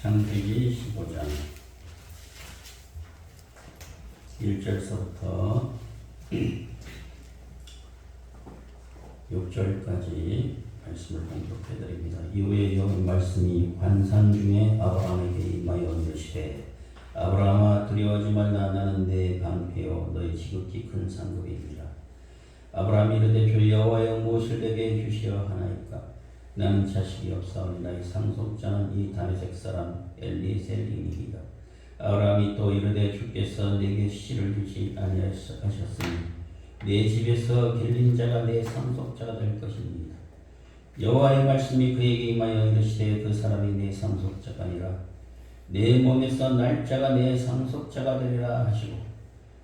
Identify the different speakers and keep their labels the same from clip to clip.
Speaker 1: 창세기 15장 1절서부터 6절까지 말씀을 공독해 드립니다. 이후에 여호와의 말씀이 환상 중에 아브라함에게 임하여 이르시되 아브라함아 두려워하지 말라. 나는 내 방패요 너의 지극히 큰 상급이니라. 아브라함이 이르되 주 여호와여 무엇을 내게 주시려 하나이까? 나는 자식이 없사오니 나의 상속자는 이 다메섹 사람 엘리에셀이니이다. 아브라함이 또 이르되 주께서 내게 씨를 주지 아니하셨으니 내 집에서 길린 자가 내 상속자가 될 것입니다. 여호와의 말씀이 그에게 임하여 이르시되 그 사람이 내 상속자가 아니라 내 몸에서 날짜가 내 상속자가 되리라 하시고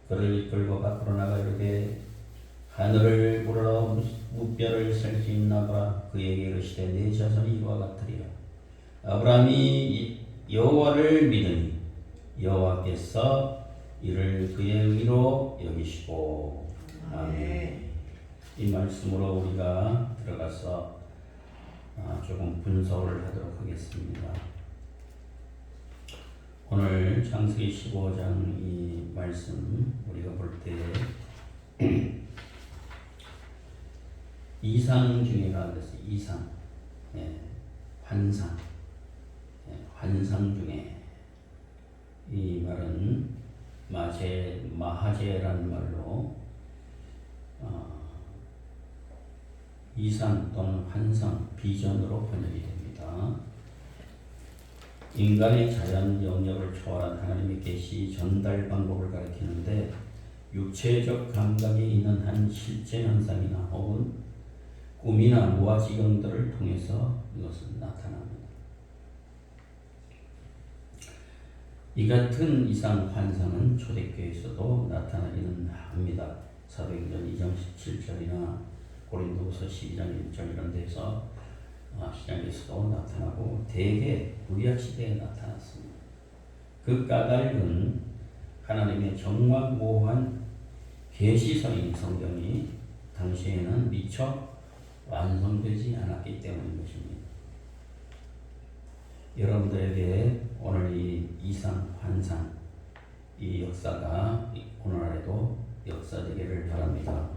Speaker 1: 그를 이끌고 밖으로 나가 이르되 하늘을 우러러 무뼈를 셀 수 있나 보라. 그에게 이르시되 내 자손이 이와 같으리라. 아브라함이 여호와를 믿으니 여호와께서 이를 그의 의로 여기시고. 아멘. 이 말씀으로 우리가 들어가서 조금 분석을 하도록 하겠습니다. 오늘 창세기 15장 이 말씀 우리가 볼 때 이상 중에가 그랬어요. 이상, 환상, 환상 중에 이 말은 마하제라는 말로 이상 또는 환상, 비전으로 번역이 됩니다. 인간의 자연 영역을 초월한 하나님의 계시 전달 방법을 가리키는데 육체적 감각이 있는 한 실제 현상이나 혹은 꿈이나 무아지경들을 통해서 이것은 나타납니다. 이 같은 이상 환상은 초대교회에서도 나타나기는 합니다. 사도행전 2장 17절이나 고린도후서 12장 1절 이런 데서 신약에서도 나타나고 대개 구약시대에 나타났습니다. 그 까닭은 하나님의 정확무오한 계시서인 성경이 당시에는 미처 완성되지 않았기 때문인 것입니다. 여러분들에게 오늘 이 이상 환상 이 역사가 오늘날에도 역사되기를 바랍니다.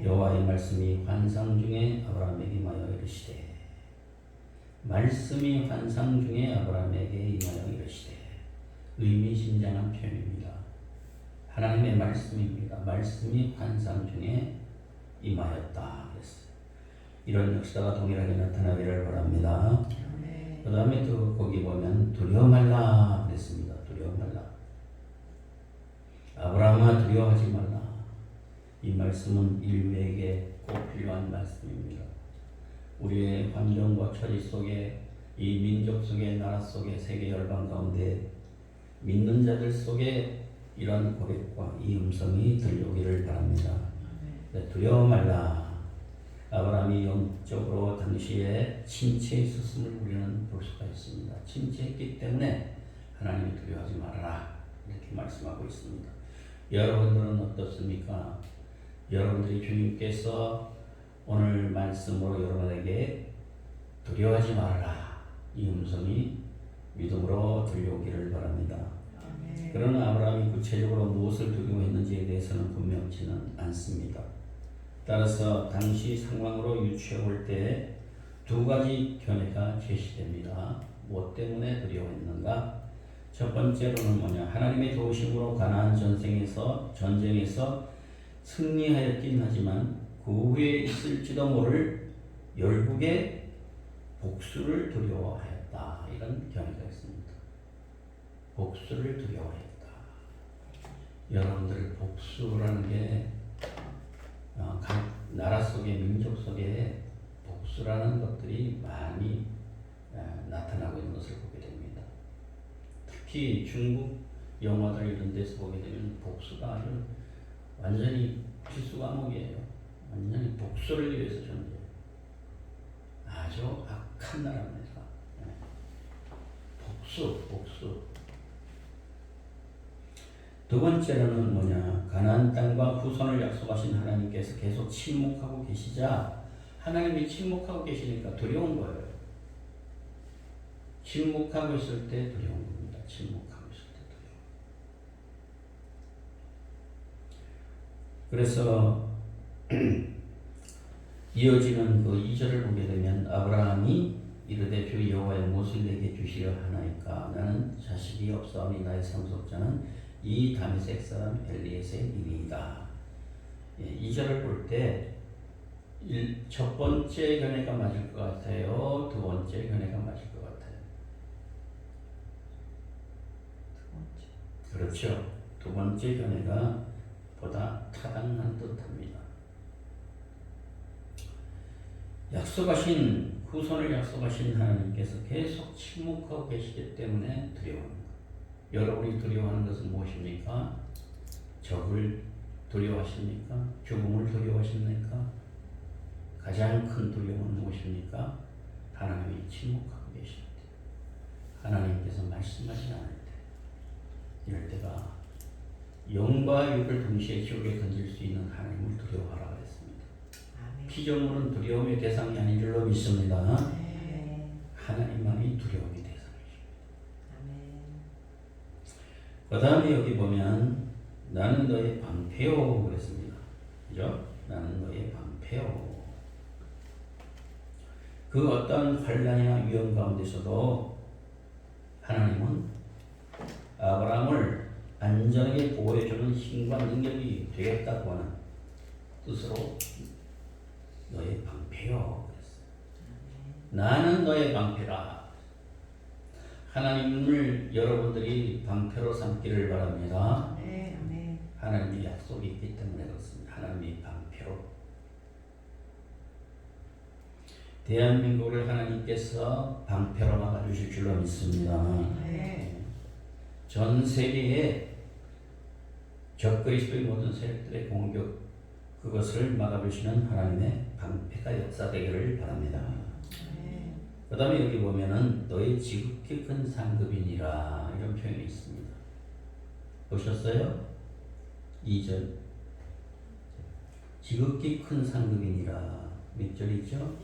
Speaker 1: 여호와의 말씀이 환상 중에 아브라함에게 임하여 이르시되 말씀이 환상 중에 아브라함에게 임하여 이르시되 의미심장한 표현입니다. 하나님의 말씀입니다. 말씀이 환상 중에 임하였다 그랬어요. 이런 역사가 동일하게 나타나기를 바랍니다. 그 다음에 또 거기 보면 두려워 말라 그랬습니다. 두려워 말라. 아브라함아 두려워하지 말라. 이 말씀은 인류에게 꼭 필요한 말씀입니다. 우리의 환경과 처지 속에 이 민족 속에 나라 속에 세계 열방 가운데 믿는 자들 속에 이런 고백과 이 음성이 들려오기를 바랍니다. 두려워 말라. 아브라함이 영적으로 당시에 침체에 있었음을 우리는 볼 수가 있습니다. 침체했기 때문에 하나님이 두려워하지 말아라 이렇게 말씀하고 있습니다. 여러분들은 어떻습니까? 여러분들이 주님께서 오늘 말씀으로 여러분에게 두려워하지 말아라 이 음성이 믿음으로 들려오기를 바랍니다. 그러나 아브라함이 구체적으로 무엇을 두려워했는지에 대해서는 분명치는 않습니다. 따라서 당시 상황으로 유추해 볼 때 두 가지 견해가 제시됩니다. 무엇 때문에 두려워했는가? 첫 번째로는 뭐냐? 하나님의 도우심으로 가나안 전쟁에서 승리하였긴 하지만 그 후에 있을지도 모를 열국의 복수를 두려워하였다. 이런 견해가 있습니다. 복수를 두려워했다. 여러분들 복수라는 게 각 나라 속에 민족 속에 복수라는 것들이 많이 나타나고 있는 것을 보게 됩니다. 특히 중국 영화들 이런 데서 보게 되면 복수가 아주 완전히 필수 과목이에요. 완전히 복수를 위해서 존재해요. 아주 악한 나라입니다. 복수. 두 번째로는 뭐냐? 가나안 땅과 후손을 약속하신 하나님께서 계속 침묵하고 계시자 하나님이 침묵하고 계시니까 두려운 거예요. 침묵하고 있을 때 두려운 겁니다. 침묵하고 있을 때 두려움. 그래서 이어지는 그 2절을 보게 되면 아브라함이 이르되 주 여호와의 무엇을 내게 주시려 하나이까 나는 자식이 없사오니 나의 상속자는 이 다메섹 사람 엘리에셀이니이다. 2절을 볼 때 첫 번째 견해가 맞을 것 같아요? 두 번째 견해가 맞을 것 같아요? 그렇죠. 두 번째 견해가 보다 타당한 듯합니다. 약속하신 후손을 약속하신 하나님께서 계속 침묵하고 계시기 때문에 두려워합니다. 여러분이 두려워하는 것은 무엇입니까? 적을 두려워하십니까? 죽음을 두려워하십니까? 가장 큰 두려움은 무엇입니까? 하나님이 침묵하고 계실 때, 하나님께서 말씀하지 않을 때, 이럴 때가 영과 육을 동시에 지옥에 던질 수 있는 하나님을 두려워하라 그랬습니다. 피조물은 두려움의 대상이 아닌 줄로 믿습니다. 하나님만이 두려움의 대상이십니다. 그 다음에 여기 보면 나는 너의 방패요 그랬습니다. 그죠? 나는 너의 방패요. 그 어떤 환난이나 위험 가운데서도 하나님은 아브라함을 안전하게 보호해주는 힘과 능력이 되겠다고 하는 뜻으로 너의 방패요 그랬어요. 나는 너의 방패라. 하나님을 여러분들이 방패로 삼기를 바랍니다. 하나님의 약속이 있기 때문에 그렇습니다. 하나님의 방패로. 대한민국을 하나님께서 방패로 막아주실 줄로 믿습니다. 전 세계에 적그리스도의 모든 세력들의 공격 그것을 막아주시는 하나님의 방패가 역사되기를 바랍니다. 그 다음에 여기 보면은 너의 지극히 큰 상급이니라 이런 표현이 있습니다. 보셨어요? 2절 지극히 큰 상급이니라 몇 절이죠?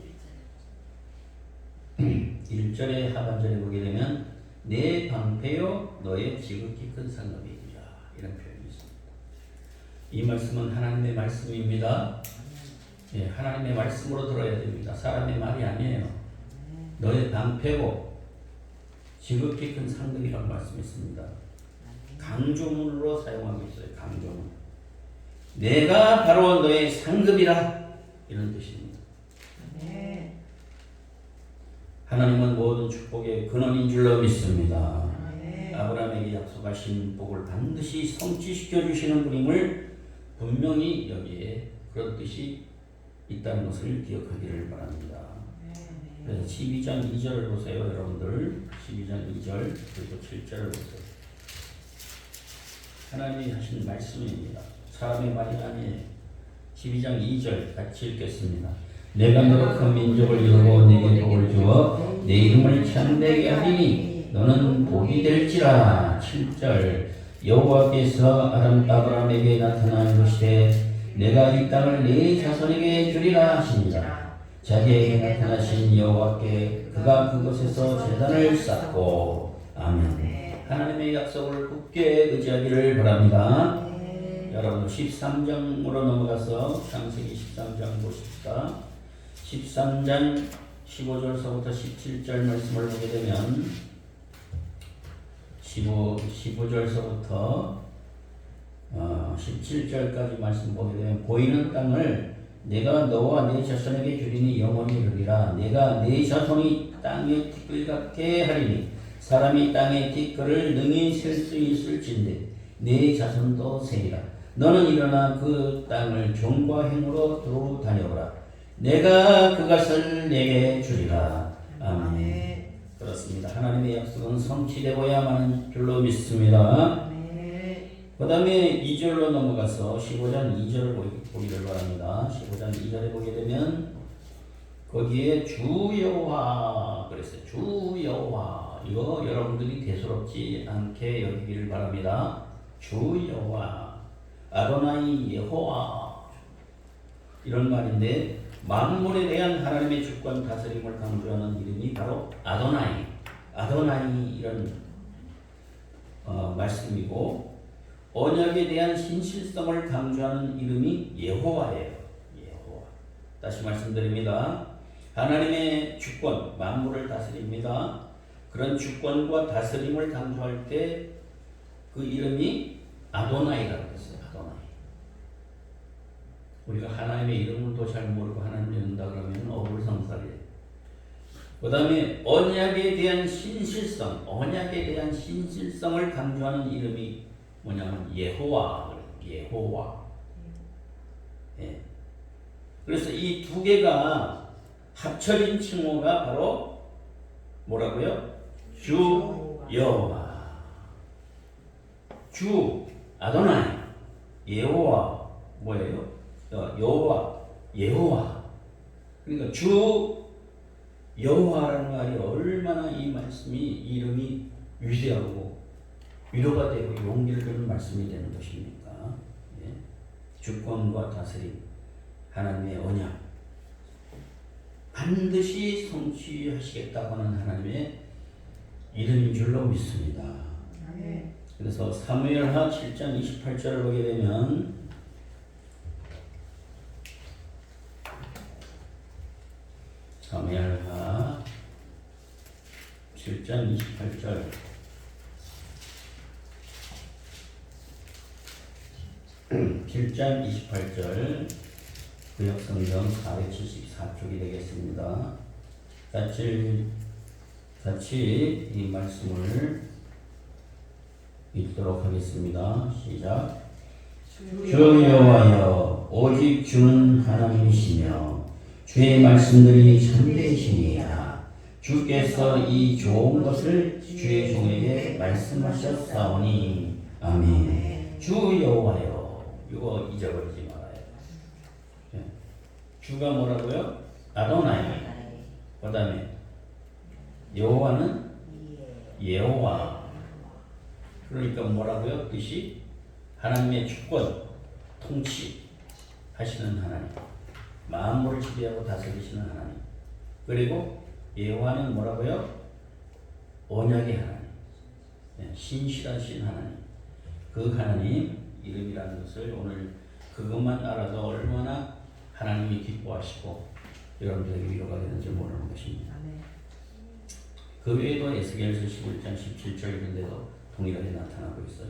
Speaker 1: 1절의 하반절에 보게 되면 내 방패요 너의 지극히 큰 상급이니라 이런 표현이 있습니다. 이 말씀은 하나님의 말씀입니다. 예, 하나님의 말씀으로 들어야 됩니다. 사람의 말이 아니에요. 너의 방패고 지극히 큰 상급이라고 말씀했습니다. 강조문으로 사용하고 있어요. 강조문. 내가 바로 너의 상급이라 이런 뜻입니다. 하나님은 모든 축복의 근원인 줄로 믿습니다. 아브라함에게 약속하신 복을 반드시 성취시켜 주시는 분임을 분명히 여기에 그런 뜻이 있다는 것을 기억하기를 바랍니다. 그래서 12장 2절을 보세요. 여러분들 12장 2절 그리고 7절을 보세요. 하나님이 하신 말씀입니다. 사람의 말이 아니에요. 12장 2절 같이 읽겠습니다. 내가 너로 큰 민족을 이루고 내게 복을 주어 내 이름을 창대하게 하리니 너는 복이 될지라. 7절 여호와께서 아브라함에게 나타나 이르시되 내가 이 땅을 네 자손에게 주리라 하시니라. 자기에게 나타나신 여호와께 그가 그곳에서 제단을 쌓고 아멘. 하나님의 약속을 굳게 의지하기를 바랍니다. 여러분 13장으로 넘어가서 창세기 13장 보십시다. 13장 15절서부터 17절 말씀을 보게 되면 15절서부터 17절까지 말씀 보게 되면 보이는 땅을 내가 너와 네 자손에게 주리니 영원히 이르리라. 내가 네 자손이 땅의 티끌 같게 하리니 사람이 땅의 티끌을 능히 셀 수 있을진데 네 자손도 세리라. 너는 일어나 그 땅을 종과 행으로 두루 다녀오라. 내가 그것을 내게 주리라. 아멘. 그렇습니다. 하나님의 약속은 성취되고야만 하는 줄로 믿습니다. 그 다음에 2절로 넘어가서 15장 2절을 보기를 바랍니다. 15장 2절에 보게 되면 거기에 주 여호와 그랬어요. 주 여호와 이거 여러분들이 대수롭지 않게 여기기를 바랍니다. 주 여호와 아도나이 여호와 이런 말인데 만물에 대한 하나님의 주권 다스림을 강조하는 이름이 바로 아도나이 아도나이 이런 말씀이고 언약에 대한 신실성을 강조하는 이름이 여호와예요. 여호와. 다시 말씀드립니다. 하나님의 주권, 만물을 다스립니다. 그런 주권과 다스림을 강조할 때 그 이름이 아도나이라고 했어요. 아도나이. 우리가 하나님의 이름을 잘 모르고 하나님을 믿는다 그러면 어불성설이에요. 그 다음에 언약에 대한 신실성, 언약에 대한 신실성을 강조하는 이름이 뭐냐면 여호와. 여호와. 예. 그래서 이 두 개가 합쳐진 칭호가 바로 뭐라고요? 주 여호와. 주 아도나이. 여호와 뭐예요? 여호와. 여호와. 그러니까 주 여호와라는 말이 얼마나 이 말씀이 이름이 위대하고 위로가 되고 용기를 주는 말씀이 되는 것입니까? 예. 주권과 다스림, 하나님의 언약 반드시 성취하시겠다고 하는 하나님의 이름인 줄로 믿습니다. 그래서 사무엘하 7장 28절을 보게 되면 사무엘하 7장 28절 7장 28절 구역성경 474쪽이 되겠습니다. 같이 이 말씀을 읽도록 하겠습니다. 시작. 주 여호와여 오직 주는 하나님이시며 주의 말씀들이 참되시니이다. 주께서 이 좋은 것을 주의 종에게 말씀하셨사오니 아멘. 주 여호와여 이거 잊어버리지 말아요. 주가 뭐라고요? 아도나이. 그 다음에 여호와는 여호와. 그러니까 뭐라고요? 뜻이 하나님의 주권, 통치 하시는 하나님, 만물을 지배하고 다스리시는 하나님. 그리고 여호와는 뭐라고요? 언약의 하나님, 신실하신 하나님. 그 하나님 이름이라는 것을 오늘 그것만 알아도 얼마나 하나님이 기뻐하시고 여러분들에게 위로가 되는지 모르는 것입니다. 그 외에도 에스겔서 11장 17절 이런 데도 동일하게 나타나고 있어요.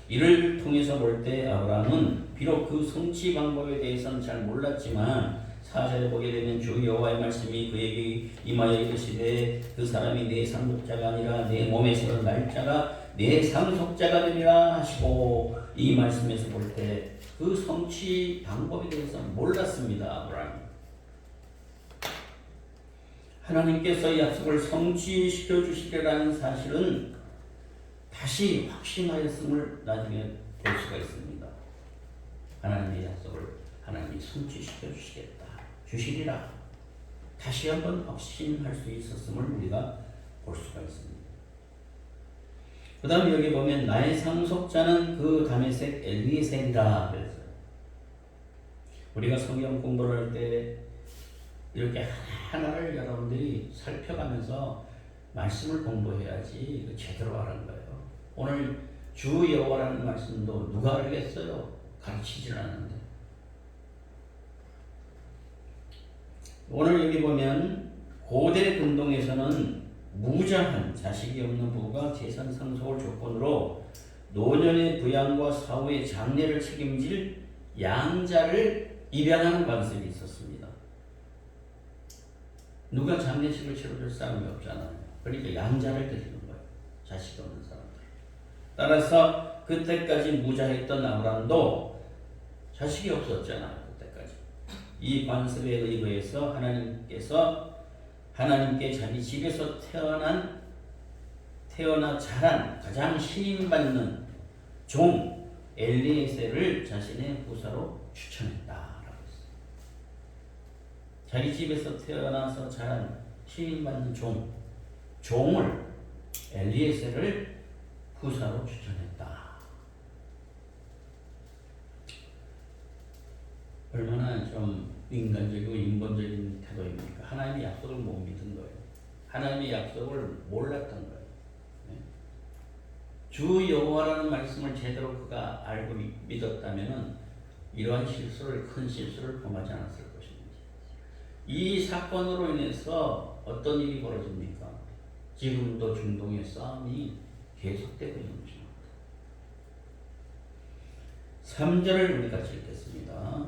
Speaker 1: 이를 통해서 볼 때 아브라함은 비록 그 성취 방법에 대해서는 잘 몰랐지만 4절에 보게 되면 주 여호와의 말씀이 그에게 임하여 이르시되 그 사람이 내 상속자가 아니라 내 몸에서 날 자가 내 상속자가 되리라 하시고 이 말씀에서 볼 때 그 성취 방법에 대해서 몰랐습니다. 아브라함. 하나님께서 약속을 성취시켜 주시리라는 사실은 다시 확신하였음을 나중에 볼 수가 있습니다. 하나님의 약속을 하나님이 성취시켜 주시리라. 다시 한번 확신할 수 있었음을 우리가 볼 수가 있습니다. 그 다음 여기 보면 나의 상속자는 그 다메섹 엘리에셀이라 그랬어요. 우리가 성경 공부를 할 때 이렇게 하나를 여러분들이 살펴가면서 말씀을 공부해야지 제대로 하는 거예요. 오늘 주 여호와라는 말씀도 누가 알겠어요? 가르치질 않는데. 오늘 여기 보면 고대 근동에서는 무자한 자식이 없는 부부가 재산 상속을 조건으로 노년의 부양과 사후의 장례를 책임질 양자를 입양하는 관습이 있었습니다. 누가 장례식을 치러줄 사람이 없잖아요. 그러니까 양자를 드리는 거예요. 자식이 없는 사람들. 따라서 그때까지 무자했던 아브라함도 자식이 없었잖아요. 그때까지. 이 관습에 의거해서 하나님께 자기 집에서 태어나 자란 가장 신임받는 종 엘리에셀을 자신의 부사로 추천했다라고 했어요. 자기 집에서 태어나서 자란 신임받는 종을 엘리에셀을 부사로 추천했다. 얼마나 좀 인간적이고 인본적인 태도입니까? 하나님의 약속을 못 믿은 거예요. 하나님의 약속을 몰랐던 거예요. 주 여호와라는 말씀을 제대로 그가 알고 믿었다면은 이러한 실수를 큰 실수를 범하지 않았을 것입니다. 이 사건으로 인해서 어떤 일이 벌어집니까? 지금도 중동의 싸움이 계속되고 있는 것입니다. 3절을 우리 같이 읽겠습니다.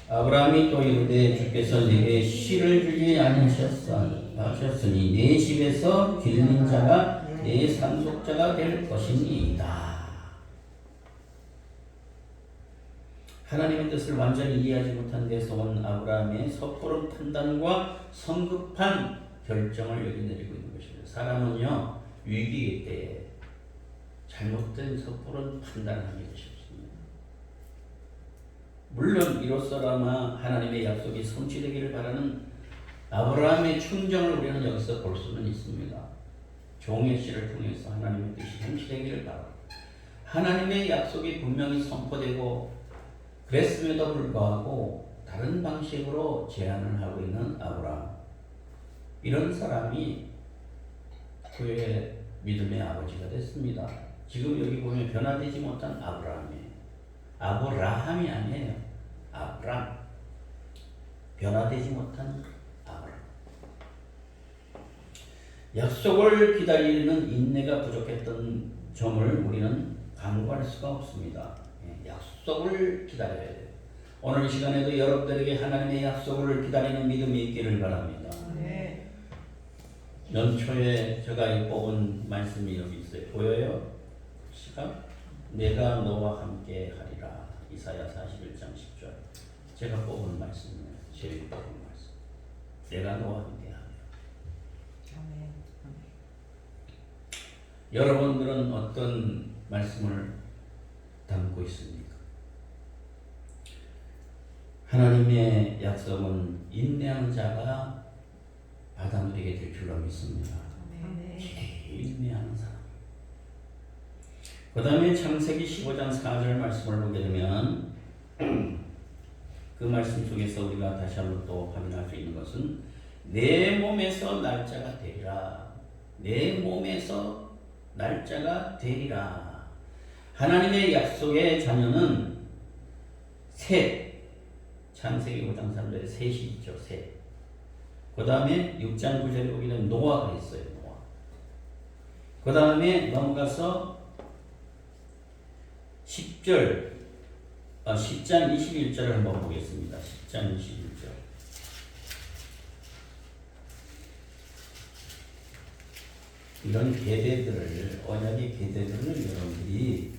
Speaker 1: 아브라함이 또 이르되 주께서 내게 씨를 주지 아니하셨으니 내 집에서 길린 자가 내 상속자가 될 것이니이다. 하나님의 뜻을 완전히 이해하지 못한 데서 온 아브라함의 섣부른 판단과 성급한 결정을 여기 내리고 있는 것입니다. 사람은요, 위기의 때에 잘못된 섣부른 판단을 하게 되십니다. 물론 이로써라마 하나님의 약속이 성취되기를 바라는 아브라함의 충정을 우리는 여기서 볼 수는 있습니다. 종의 씨를 통해서 하나님의 뜻이 성취되기를 바랍니다. 하나님의 약속이 분명히 선포되고 그랬음에도 불구하고 다른 방식으로 제안을 하고 있는 아브라함. 이런 사람이 교회의 믿음의 아버지가 됐습니다. 지금 여기 보면 변화되지 못한 아브라함이에요. 아브라함이 아니에요. 아브람. 변화되지 못한 아브람. 약속을 기다리는 인내가 부족했던 점을 우리는 간과할 수가 없습니다. 약속을 기다려야 돼요. 오늘 이 시간에도 여러분들에게 하나님의 약속을 기다리는 믿음이 있기를 바랍니다. 네. 연초에 제가 뽑은 말씀이 여기 있어요. 보여요? 시간? 내가 너와 함께 하리라. 이사야 41장 10절. 제가 뽑은 말씀이에요. 제일 뽑은 말씀. 내가 너와 함께 하리라. 여러분들은 어떤 말씀을 담고 있습니까? 하나님의 약속은 인내하는 자가 받아들이게 될 줄로 믿습니다. 인내하는 사람. 그 다음에 창세기 15장 4절 말씀을 보게 되면 그 말씀 속에서 우리가 다시 한번 또 확인할 수 있는 것은 내 몸에서 날짜가 되리라. 내 몸에서 날짜가 되리라. 하나님의 약속의 자녀는 셋. 창세기 5장 3절에 셋이 있죠. 셋. 그 다음에 6장 9절에 보게 되면 노아가 있어요. 노아. 그 다음에 넘어가서 10장 21절을 한번 보겠습니다. 10장 21절. 이런 계대들을, 언약의 계대들을 여러분들이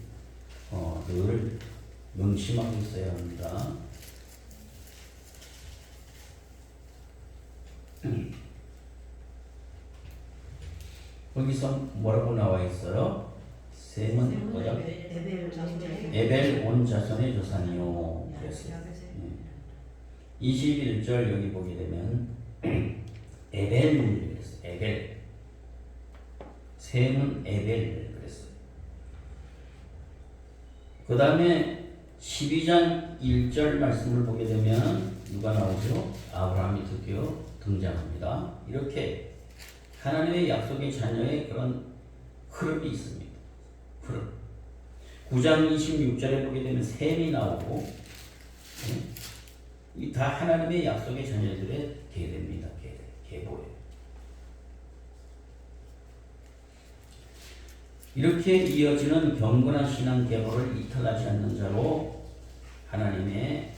Speaker 1: 늘 명심하고 있어야 합니다. 거기서 뭐라고 나와 있어요? 셈은 뭐다? 에벨 온 자손의 조상이요. 그랬어요. 21절 여기 보게 되면 에벨 그랬어요. 에벨. 셈은 에벨 그랬어요. 그 다음에 12장 1절 말씀을 보게 되면 누가 나오죠? 아브라함이 드디어 등장합니다. 이렇게 하나님의 약속의 자녀의 그런 흐름이 있습니다. 흐름. 9장 26절에 보게 되면 셈이 나오고, 이 다 하나님의 약속의 자녀들의 계대입니다. 계보예요. 이렇게 이어지는 경건한 신앙 계보를 이탈하지 않는 자로 하나님의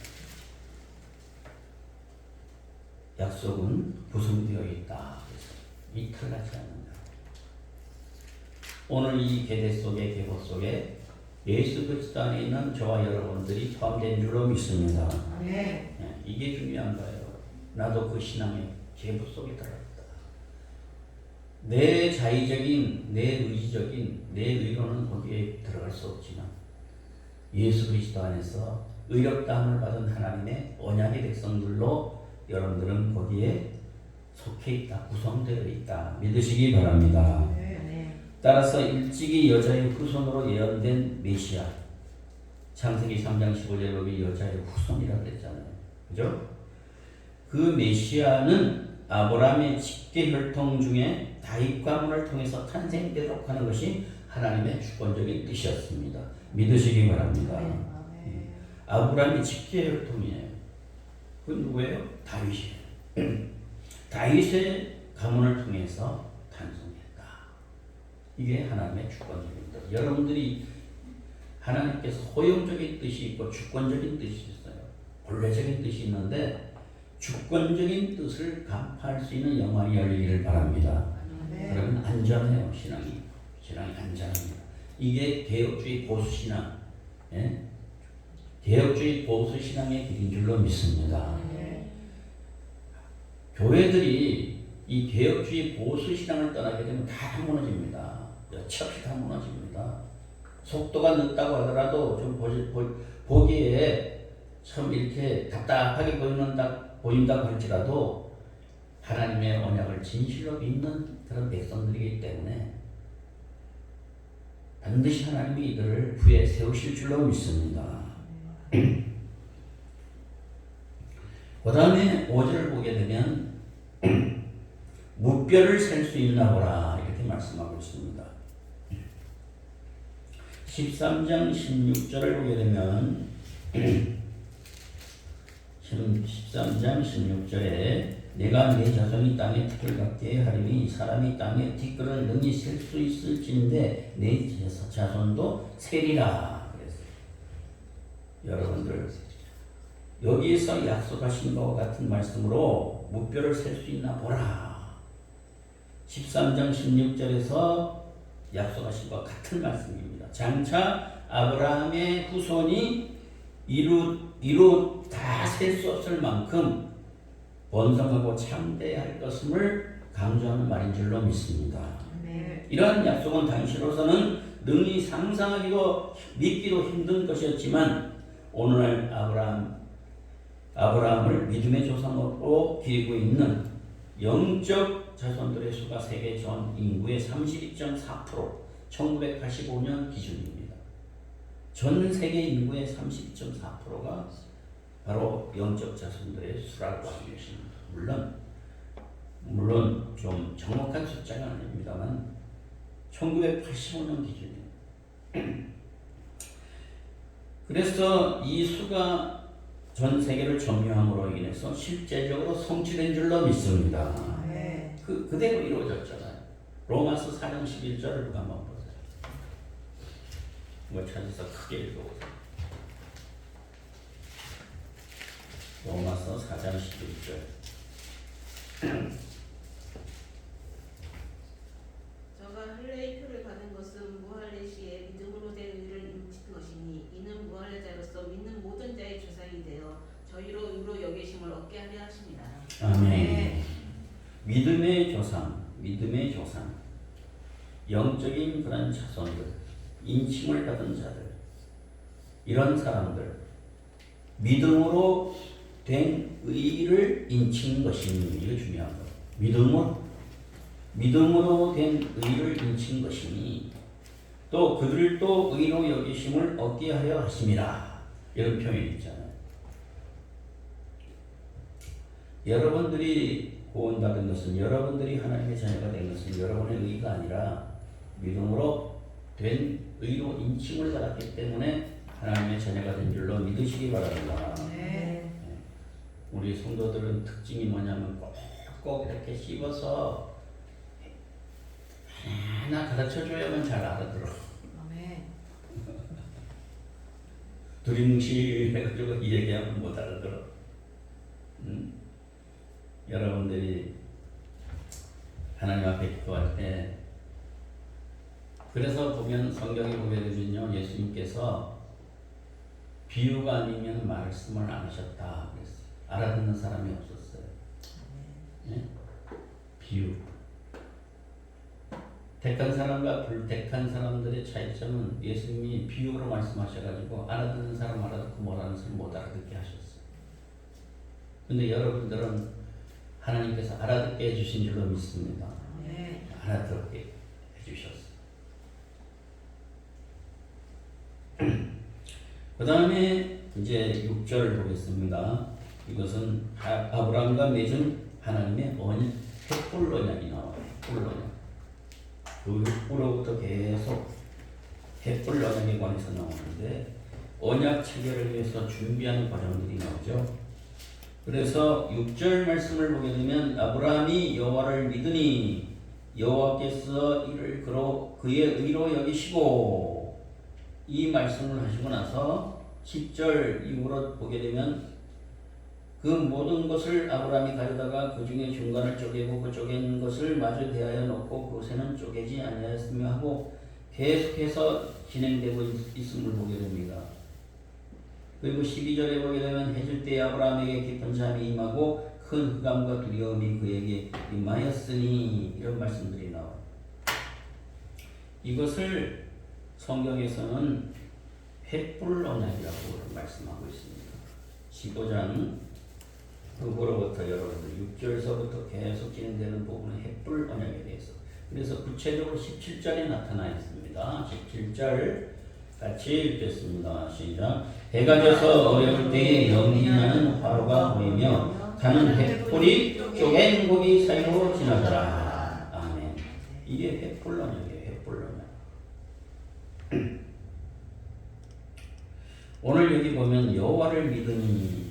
Speaker 1: 약속은 구성되어 있다. 이탈하지 않는다. 오늘 이 계대 속에 계보 속에 예수 그리스도 안에 있는 저와 여러분들이 포함된 줄로 믿습니다. 네. 이게 중요한 거예요. 나도 그 신앙의 계보 속에 들어갔다. 내 자의적인, 내 의지적인, 내 의로는 거기에 들어갈 수 없지만 예수 그리스도 안에서 의롭다함을 받은 하나님의 언약의 백성들로 여러분들은 거기에 속해 있다, 구성되어 있다 믿으시기 바랍니다. 따라서 일찍이 여자의 후손으로 예언된 메시아, 창세기 3장 15절에 여자의 후손이라고 했잖아요. 그죠? 그 메시아는 아브라함의 직계 혈통 중에 다윗 가문을 통해서 탄생되도록 하는 것이 하나님의 주권적인 뜻이었습니다. 믿으시기 바랍니다. 아브라함이 직계 혈통이에요. 그건 누구예요? 다윗이에요. 다윗의 가문을 통해서 탄생했다. 이게 하나님의 주권적인 뜻. 여러분들이 하나님께서 허용적인 뜻이 있고 주권적인 뜻이 있어요. 본래적인 뜻이 있는데 주권적인 뜻을 간파할 수 있는 영안이 열리기를 바랍니다. 그러면 안전해요. 신앙이 안전합니다. 이게 개혁주의 보수신앙, 예? 개혁주의 보수신앙의 길인 줄로 믿습니다. 교회들이 이 개혁주의 보수신앙을 떠나게 되면 다 무너집니다. 여차없이 다 무너집니다. 속도가 늦다고 하더라도 좀 보기에 참 이렇게 답답하게 보인다고 할지라도 하나님의 언약을 진실로 믿는 그런 백성들이기 때문에 반드시 하나님이 이들을 부에 세우실 줄로 믿습니다. 그 다음에 5절을 보게 되면 무뼈를 셀 수 있나 보라 이렇게 말씀하고 있습니다. 13장 16절을 보게 되면 13장 16절에 내가 내 자손이 땅에 티끌 같게 하리니 사람이 땅에 티끌을 능히 셀 수 있을진데 내 자손도 세리라 그랬어요. 여러분들 여기에서 약속하신 것과 같은 말씀으로 무뼈를 셀 수 있나 보라. 13장 16절에서 약속하신 것 같은 말씀입니다. 장차 아브라함의 후손이 이루 다 셀 수 없을 만큼 번성하고 창대할 것임을 강조하는 말인 줄로 믿습니다. 이러한 약속은 당시로서는 능히 상상하기도 믿기도 힘든 것이었지만 오늘날 아브라함을 믿음의 조상으로 기리고 있는 영적 자손들의 수가 세계 전 인구의 32.4%, 1985년 기준입니다. 전 세계 인구의 32.4%가 바로 영적 자손들의 수라고 하고 계십니다. 물론 좀 정확한 숫자가 아닙니다만 1985년 기준이에요. 그래서 이 수가 전 세계를 점유함으로 인해서 실제적으로 성취된 줄로 믿습니다. 그대로 이루어졌잖아요. 로마서 4장 11절을 한번 보세요. 뭐 찾아서 크게 읽어보세요. 로마서 4장 11절.
Speaker 2: 저가 할례의 표를 받은 것은 무할례 시에 믿음으로 된 의를 인친 것이니 이는 무할례 자로서 믿는 모든 자의 조상이 되어 저희로 의로 여기심을 얻게 하려 하십니다.
Speaker 1: 아멘. 믿음의 조상, 영적인 그런 자손들, 인칭을 받은 자들, 이런 사람들, 믿음으로 된 의를 인친 것이니 이게 중요한 거예요. 믿음으로 된 의를 인친 것이니 또 그들을 또 의로 여기심을 얻게 하려 하심이라 이런 표현이 있잖아요. 여러분들이 구원받은 것은 여러분들이 하나님의 자녀가 된 것은 여러분의 의가 아니라 믿음으로 된 의로 인칭을 받았기 때문에 하나님의 자녀가 된 줄로 믿으시기 바랍니다. 우리 성도들은 특징이 뭐냐면 꼭 이렇게 씹어서 하나 가르쳐줘야만 잘 알아들어. 두리뭉실해가지고 이 얘기하면 못 알아들어. 여러분들이 하나님 앞에 기도할 때 그래서 보면 성경에 보게 되면요 예수님께서 비유가 아니면 말씀을 안 하셨다 그랬어요. 알아듣는 사람이 없었어요. 예? 비유. 택한 사람과 불택한 사람들의 차이점은 예수님이 비유로 말씀하셔가지고 알아듣는 사람 알아듣고 못하는 사람 못 알아듣게 하셨어요. 근데 여러분들은 하나님께서 알아듣게 해주신 줄로 믿습니다. 알아듣게 해주셨어요. 그 다음에 이제 6절 보겠습니다. 이것은 아브라함과 맺은 하나님의 언약, 횃불 언약이 나와요. 횃불 언약. 그 횃불로부터 계속 횃불 언약에 관해서 나오는데 언약 체결을 위해서 준비하는 과정들이 나오죠. 그래서 6절 말씀을 보게 되면 아브라함이 여호와를 믿으니 여호와께서 이를 그의 의로 여기시고 이 말씀을 하시고 나서 10절 이후로 보게 되면 그 모든 것을 아브라함이 가져다가 그 중에 중간을 쪼개고 그 쪼갠 것을 마저 대하여 놓고 그것에는 쪼개지 아니하였으며 하고 계속해서 진행되고 있음을 보게 됩니다. 그리고 12절에 보게 되면 해질 때 아브라함에게 깊은 잠이 임하고 큰 흑암과 두려움이 그에게 임하였으니 이런 말씀들이 나와요. 이것을 성경에서는 횃불 언약이라고 말씀하고 있습니다. 15장 그거로부터 여러분들 6절에서부터 계속 진행되는 부분은 횃불 언약에 대해서 그래서 구체적으로 17절에 나타나 있습니다. 17절 같이 읽겠습니다. 시작. 해가 져서 어려울 때에 영이 나는 화로가 보이며 타는 횃불이 쪼갠 고기 사이로 지나더라. 아멘. 이게 횃불 언약이에요. 횃불 언약. 오늘 여기 보면 여호와를 믿으니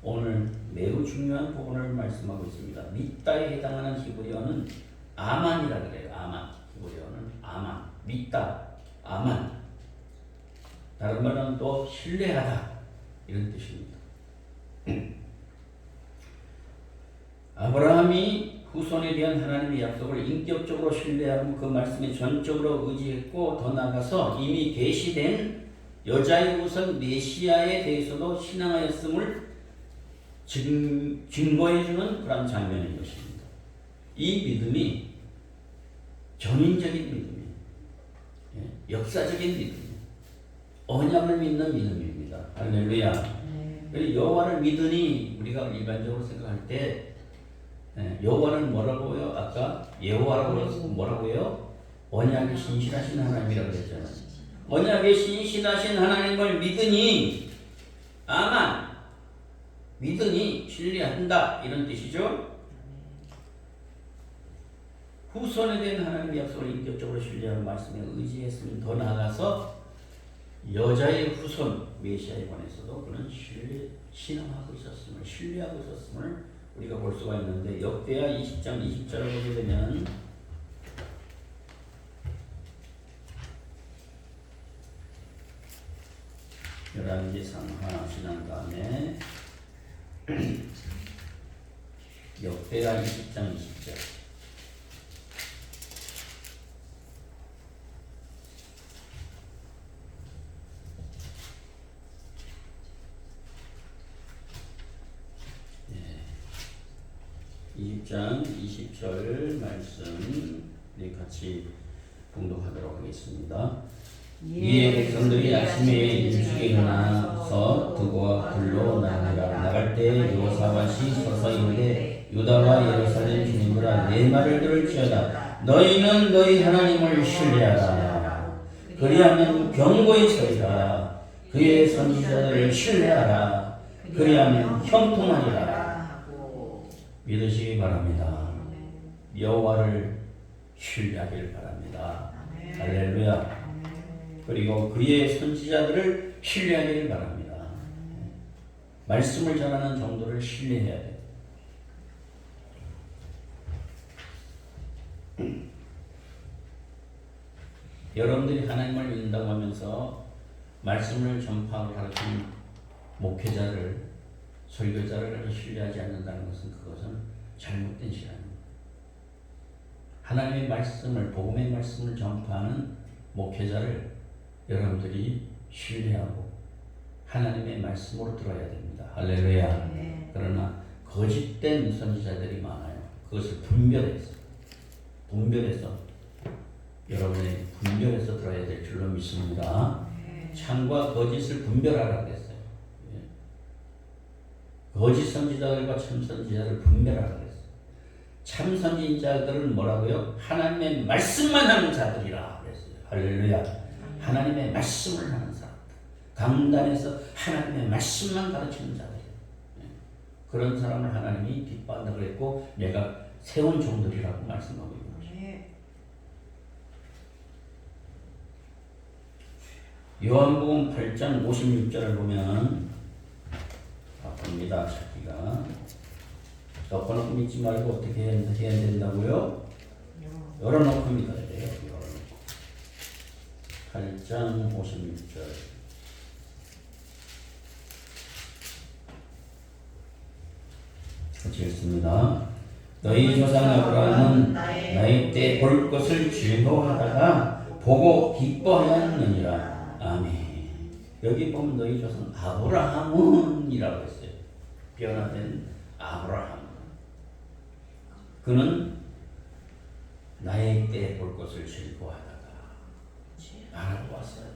Speaker 1: 오늘 매우 중요한 부분을 말씀하고 있습니다. 믿다에 해당하는 히브리어는 아만이라 그래요. 아만. 히브리어는 아만. 믿다. 아만. 다른 말은 또 신뢰하다. 이런 뜻입니다. 아브라함이 후손에 대한 하나님의 약속을 인격적으로 신뢰하고 그 말씀에 전적으로 의지했고 더 나아가서 이미 계시된 여자의 후손 메시아에 대해서도 신앙하였음을 증거해주는 그런 장면인 것입니다. 이 믿음이 전인적인 믿음이에요. 역사적인 믿음이에요. 언약을 믿는 믿음입니다. 할렐루야. 그리고 여호와를 믿으니 우리가 일반적으로 생각할 때 여호와는 뭐라고요? 아까 여호와라고 뭐라고요? 언약이 신실하신 하나님이라고 그랬잖아요. 언약에 신실하신 하나님을 믿으니 아만 믿으니 신뢰한다 이런 뜻이죠. 후손에 대한 하나님의 약속을 인격적으로 신뢰하는 말씀에 의지했으면 더 나아가서 여자의 후손 메시아에 관해서도 그는 신앙하고 있었음을 신뢰하고 있었음을 우리가 볼 수가 있는데 역대하 20장 20절을 보게 되면 열왕기상 하나 지난 다음에 역대하 20장 20절 네. 20장 20절 말씀 우리 같이 봉독하도록 하겠습니다. 이에 백성들이 아침에 일찍 일어나서 두고와 불로 나갈 때 여호사밧이 서서 이르되 유다와 예루살렘 주민들아 내 말을 들을지어다. 너희는 너희 하나님을 신뢰하라. 그리하면 견고히 서리라. 그의 선지자들을 신뢰하라. 그리하면 형통하리라. 믿으시기 바랍니다. 여호와를 신뢰하길 바랍니다. 할렐루야. 그리고 그의 선지자들을 신뢰하기를 바랍니다. 말씀을 전하는 정도를 신뢰해야 돼요. 여러분들이 하나님을 믿는다고 하면서 말씀을 전파하고 가르치는 목회자를 설교자를 신뢰하지 않는다는 것은 그것은 잘못된 신앙입니다. 하나님의 말씀을 복음의 말씀을 전파하는 목회자를 여러분들이 신뢰하고 하나님의 말씀으로 들어야 됩니다. 할렐루야. 네. 그러나 거짓된 선지자들이 많아요. 그것을 분별해서 여러분이 분별해서 들어야 될 줄로 믿습니다. 네. 참과 거짓을 분별하라고 했어요. 거짓 선지자들과 참 선지자를 분별하라고 했어요. 참 선지자들은 뭐라고요? 하나님의 말씀만 하는 자들이라 그랬어요. 할렐루야. 하나님의 말씀을 하는 사람들. 강단에서 하나님의 말씀만 가르치는 자들. 그런 사람을 하나님이 기뻐한다 그랬고 내가 세운 종들이라고 말씀하고 있는 것입니다. 요한복음 8장 56절을 보면 바쁩니다. 찾기가 덮어놓고 믿지 말고 어떻게 해야 된다고요? 열어놓고 믿어야 돼요. 열어놓고 8장 56절 같이 읽습니다. 너희 조상 아브라함은 나의 때 볼 것을 즐거워하다가 보고 기뻐하였느니라. 아멘. 여기 보면 너희 조상 아브라함은이라고 했어요. 변화된 아브라함. 그는 나의 때 볼 것을 즐거워하다가 바라고 왔어요.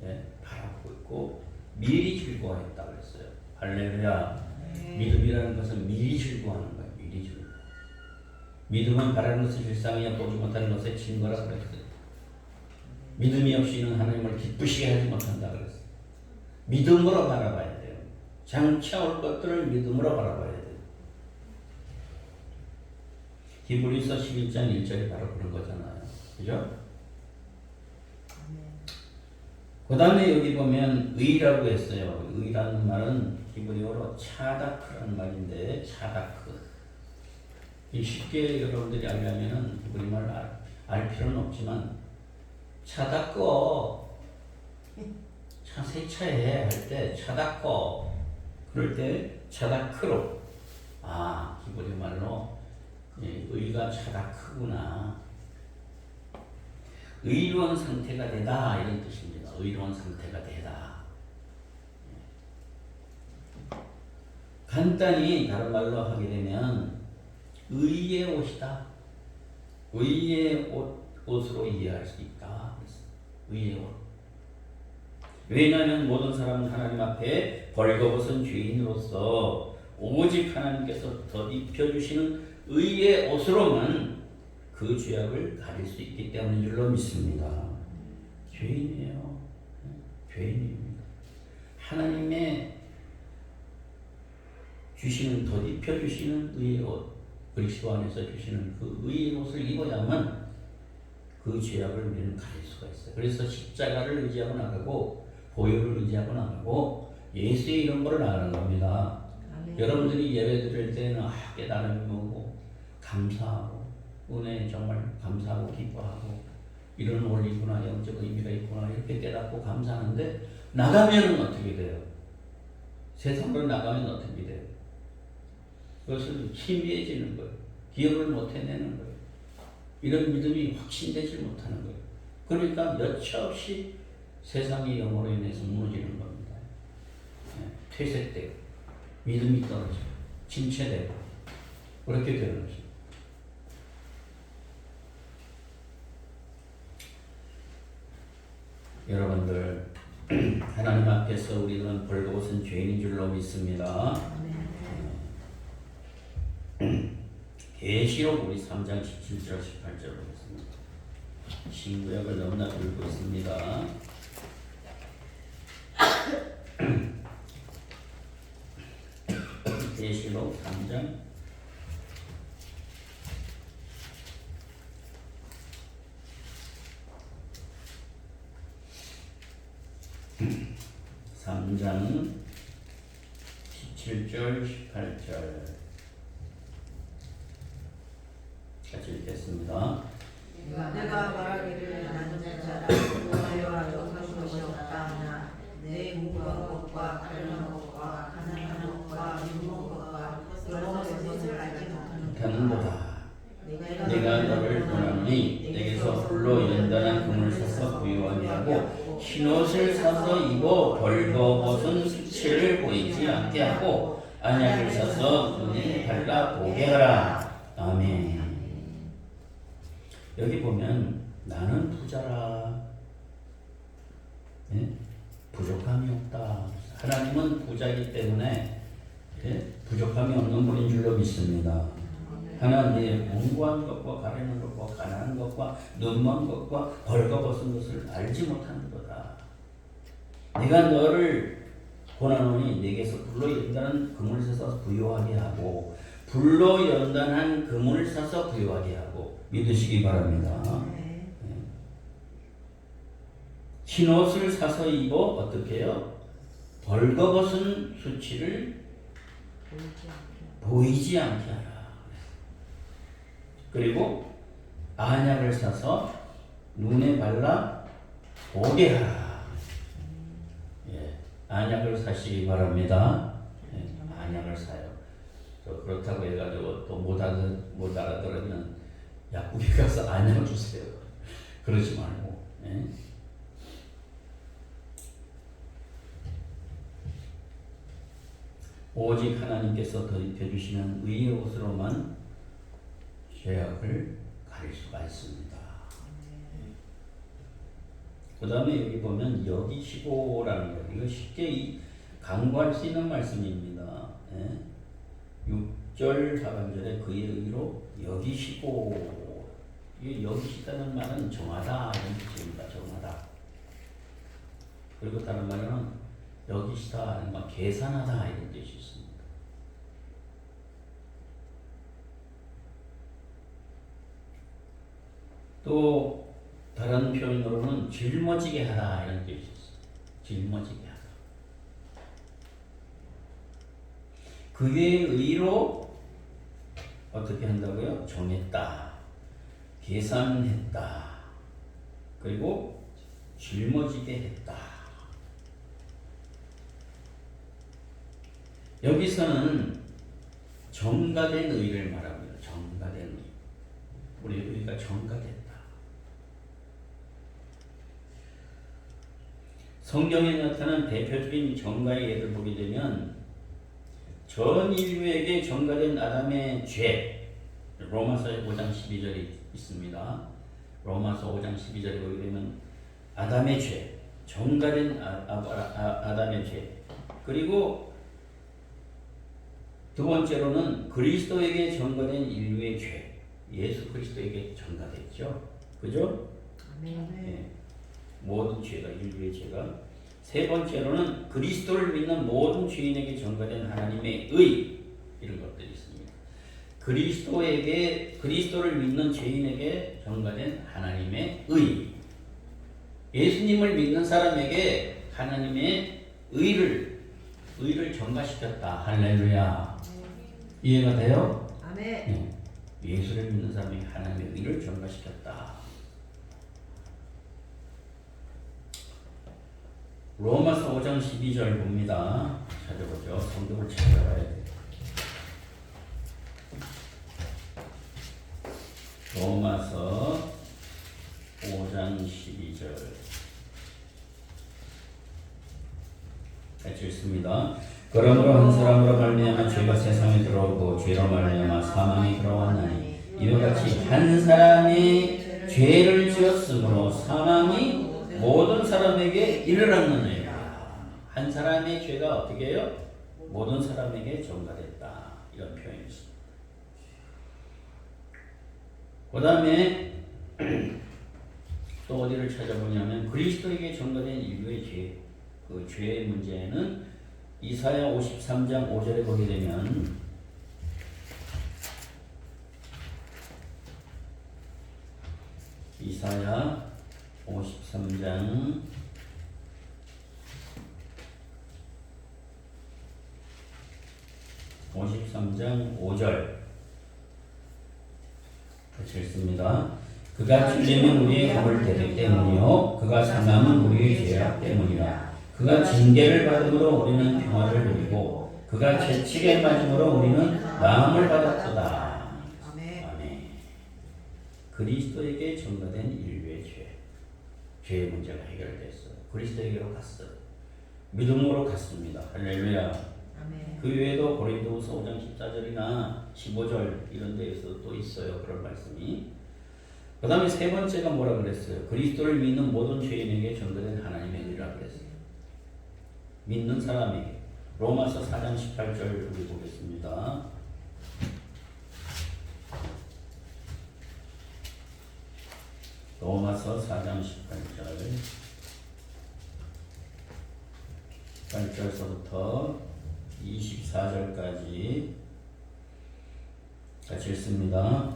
Speaker 1: 예, 바라고 있고 미리 즐거워했다고 했어요. 할렐루야. 믿음이라는 것은 미리 즐거워하는 거예요. 미리 즐거워. 믿음은 바라는 것을 실상이야 보지 못하는 것의 증거라 그랬어요. 믿음이 없이는 하나님을 기쁘시게 하지 못한다 그랬어요. 믿음으로 바라봐야 돼요. 장차 올 것들을 믿음으로 바라봐야 돼요. 히브리서 11장 1절이 바로 그런 거잖아요. 그죠? 그 다음에 여기 보면 의라고 했어요. 의라는 말은 히브리어로 차다크라는 말인데 차다크. 쉽게 여러분들이 알려면 히브리 말을 알 필요는 없지만 차다크 차 세차해 할 때 차다크 그럴 때 차다크로 히브리 말로 의가 차다크구나. 의로운 상태가 되다 이런 뜻입니다. 의로운 상태가 되다. 간단히 다른 말로 하게 되면 의의 옷이다. 의의 옷으로 이해할 수 있다. 의의 옷. 왜냐하면 모든 사람은 하나님 앞에 벌거벗은 죄인으로서 오직 하나님께서 덧입혀주시는 의의 옷으로만 그 죄악을 가릴 수 있기 때문인 줄로 믿습니다. 죄인이에요. 죄인입니다. 하나님의 주시는 덧입혀주시는 의의 옷, 그리스도 안에서 주시는 그 의의 옷을 입어야만 그 죄악을 우리는 가릴 수가 있어요. 그래서 십자가를 의지하고 나가고 보혈을 의지하고 나가고 예수의 이름으로 나가는 겁니다. 여러분들이 예배 드릴 때는 깨달음이 오고 감사하고 은혜에 정말 감사하고 기뻐하고 이런 원리구나 영적 의미가 있구나 이렇게 깨닫고 감사하는데 나가면 어떻게 돼요? 세상으로 나가면 어떻게 돼요? 그것은 희미해지는 거예요. 기억을 못 해내는 거예요. 이런 믿음이 확신되지 못하는 거예요. 그러니까 여차없이 세상의 영으로 인해서 무너지는 겁니다. 퇴색되고 믿음이 떨어지고 침체되고 그렇게 되는 것입니다. 여러분들 하나님 앞에서 우리는 벌거벗은 죄인인 줄로 믿습니다. 계시록 우리 3장 17절 18절 보겠습니다. 신구약을 너무나 들고 있습니다. 계시록 3장 3장 17절 18절 같이 읽겠습니다.
Speaker 3: 내가 말하기를 나는 자라 노하여와 적은 것이 없다. 내 무거운 것과 가련한 것과 가난한 것과 눈먼 것과 여러 것을 알지
Speaker 1: 못하는도다. 내가 너를 원하노니 내게서 홀로 연단한 금을 사서 부유하게 하고 흰옷을 사서 입어 벌거벗은 수치를 보이지 않게 하고 안약을 사서 눈에 발라 보게 하라. 아멘. 여기 보면 나는 부자라. 부족함이 없다. 하나님은 부자이기 때문에 부족함이 없는 분인 줄로 믿습니다. 하나님의 공고한 것과 가련한 것과 가난한 것과 눈먼 것과 벌거벗은 것을 알지 못하는 거다. 내가 너를 고난원이 내게서 불로 연단한 금을 사서 부요하게 하고 불로 연단한 금을 사서 부요하게 하고 믿으시기 바랍니다.
Speaker 3: 네.
Speaker 1: 흰옷을 사서 입어 어떻게 해요? 벌거벗은 수치를 보이지 않게 하라. 그리고 안약을 사서 눈에 발라 보게 하라. 예, 안약을 사시기 바랍니다. 예, 안약을 사요. 그렇다고 해가지고 또 못 알아들으면 약국에 가서 안약을 주세요. 그러지 말고. 예. 오직 하나님께서 더입혀주시는 의의 옷으로만 죄악을 가릴 수가 있습니다. 그 다음에 여기 보면 여기시고라는 거, 이거 쉽게 강구할 수 있는 말씀입니다. 예? 6절 하반절에 그의 의로 여기시고, 이 여기시다는 말은 정하다 이런 뜻입니다. 정하다. 그리고 다른 말은 여기시다 하는 건 계산하다 이런 뜻이 있습니다. 또 다른 표현으로는 짊어지게 하다 이런 뜻이 있어요. 짊어지게 하다. 그의 의로 어떻게 한다고요? 정했다. 계산했다. 그리고 짊어지게 했다. 여기서는 정가된 의를 말합니다. 정가된 의. 우리 의가 정가됐다. 성경에 나타난 대표적인 정가의 예를 보게 되면 전 인류에게 정가된 아담의 죄, 로마서 5장 12절에 있습니다. 로마서 5장 12절에 보게 되면 아담의 죄, 정가된 아담의 죄, 그리고 두 번째로는 그리스도에게 전가된 인류의 죄, 예수 그리스도에게 전가됐죠. 그죠? 네. 모든 죄가, 인류의 죄가. 세 번째로는 그리스도를 믿는 모든 죄인에게 전가된 하나님의 의, 이런 것들이 있습니다. 그리스도를 믿는 죄인에게 전가된 하나님의 의. 예수님을 믿는 사람에게 하나님의 의를 전가시켰다. 할렐루야. 이해가 돼요?
Speaker 3: 아멘.
Speaker 1: 네. 예수를 믿는 사람에게 하나님의 의를 전가시켰다. 로마서 5장 12절 봅니다. 찾아보죠. 성경을 찾아봐야 돼요. 로마서 5장 12절 같이 읽습니다. 그러므로 한 사람으로 말미암아 죄가 세상에 들어오고 죄로 말미암아 사망이 들어왔나니 이와 같이 한 사람이 죄를 지었으므로 사망이 모든 사람에게 이르렀느니라. 한 사람의 죄가 어떻게 해요? 모든 사람에게 전가됐다. 이런 표현이 있습니다. 그 다음에 또 어디를 찾아보냐면 그리스도에게 전가된 인류의 죄, 그 죄의 문제는 이사야 53장 5절에 보게 되면 이사야 53장 5절 같이 읽습니다. 그가 찔림은 우리의 겁을 대기 때문이요 그가 상함은 우리의 죄악 때문이라. 그가 징계를 받음으로 우리는 평화를 누리고 그가 채찍에 맞음으로 우리는 나음을 받았도다.
Speaker 3: 아멘.
Speaker 1: 아멘. 그리스도에게 전가된 인류의 죄의 문제가 해결됐어요. 그리스도에게로 갔어요. 믿음으로 갔습니다. 할렐루야.
Speaker 3: 아멘.
Speaker 1: 그 외에도 고린도후서 5장 14절이나 15절 이런 데에서 또 있어요. 그런 말씀이. 그 다음에 세 번째가 뭐라 그랬어요? 그리스도를 믿는 모든 죄인에게 전가된 하나님의 의라 그랬어요. 믿는 사람에게. 로마서 4장 18절 우리 보겠습니다. 로마서 4장 18절 8절서부터 24절까지 같이 읽습니다.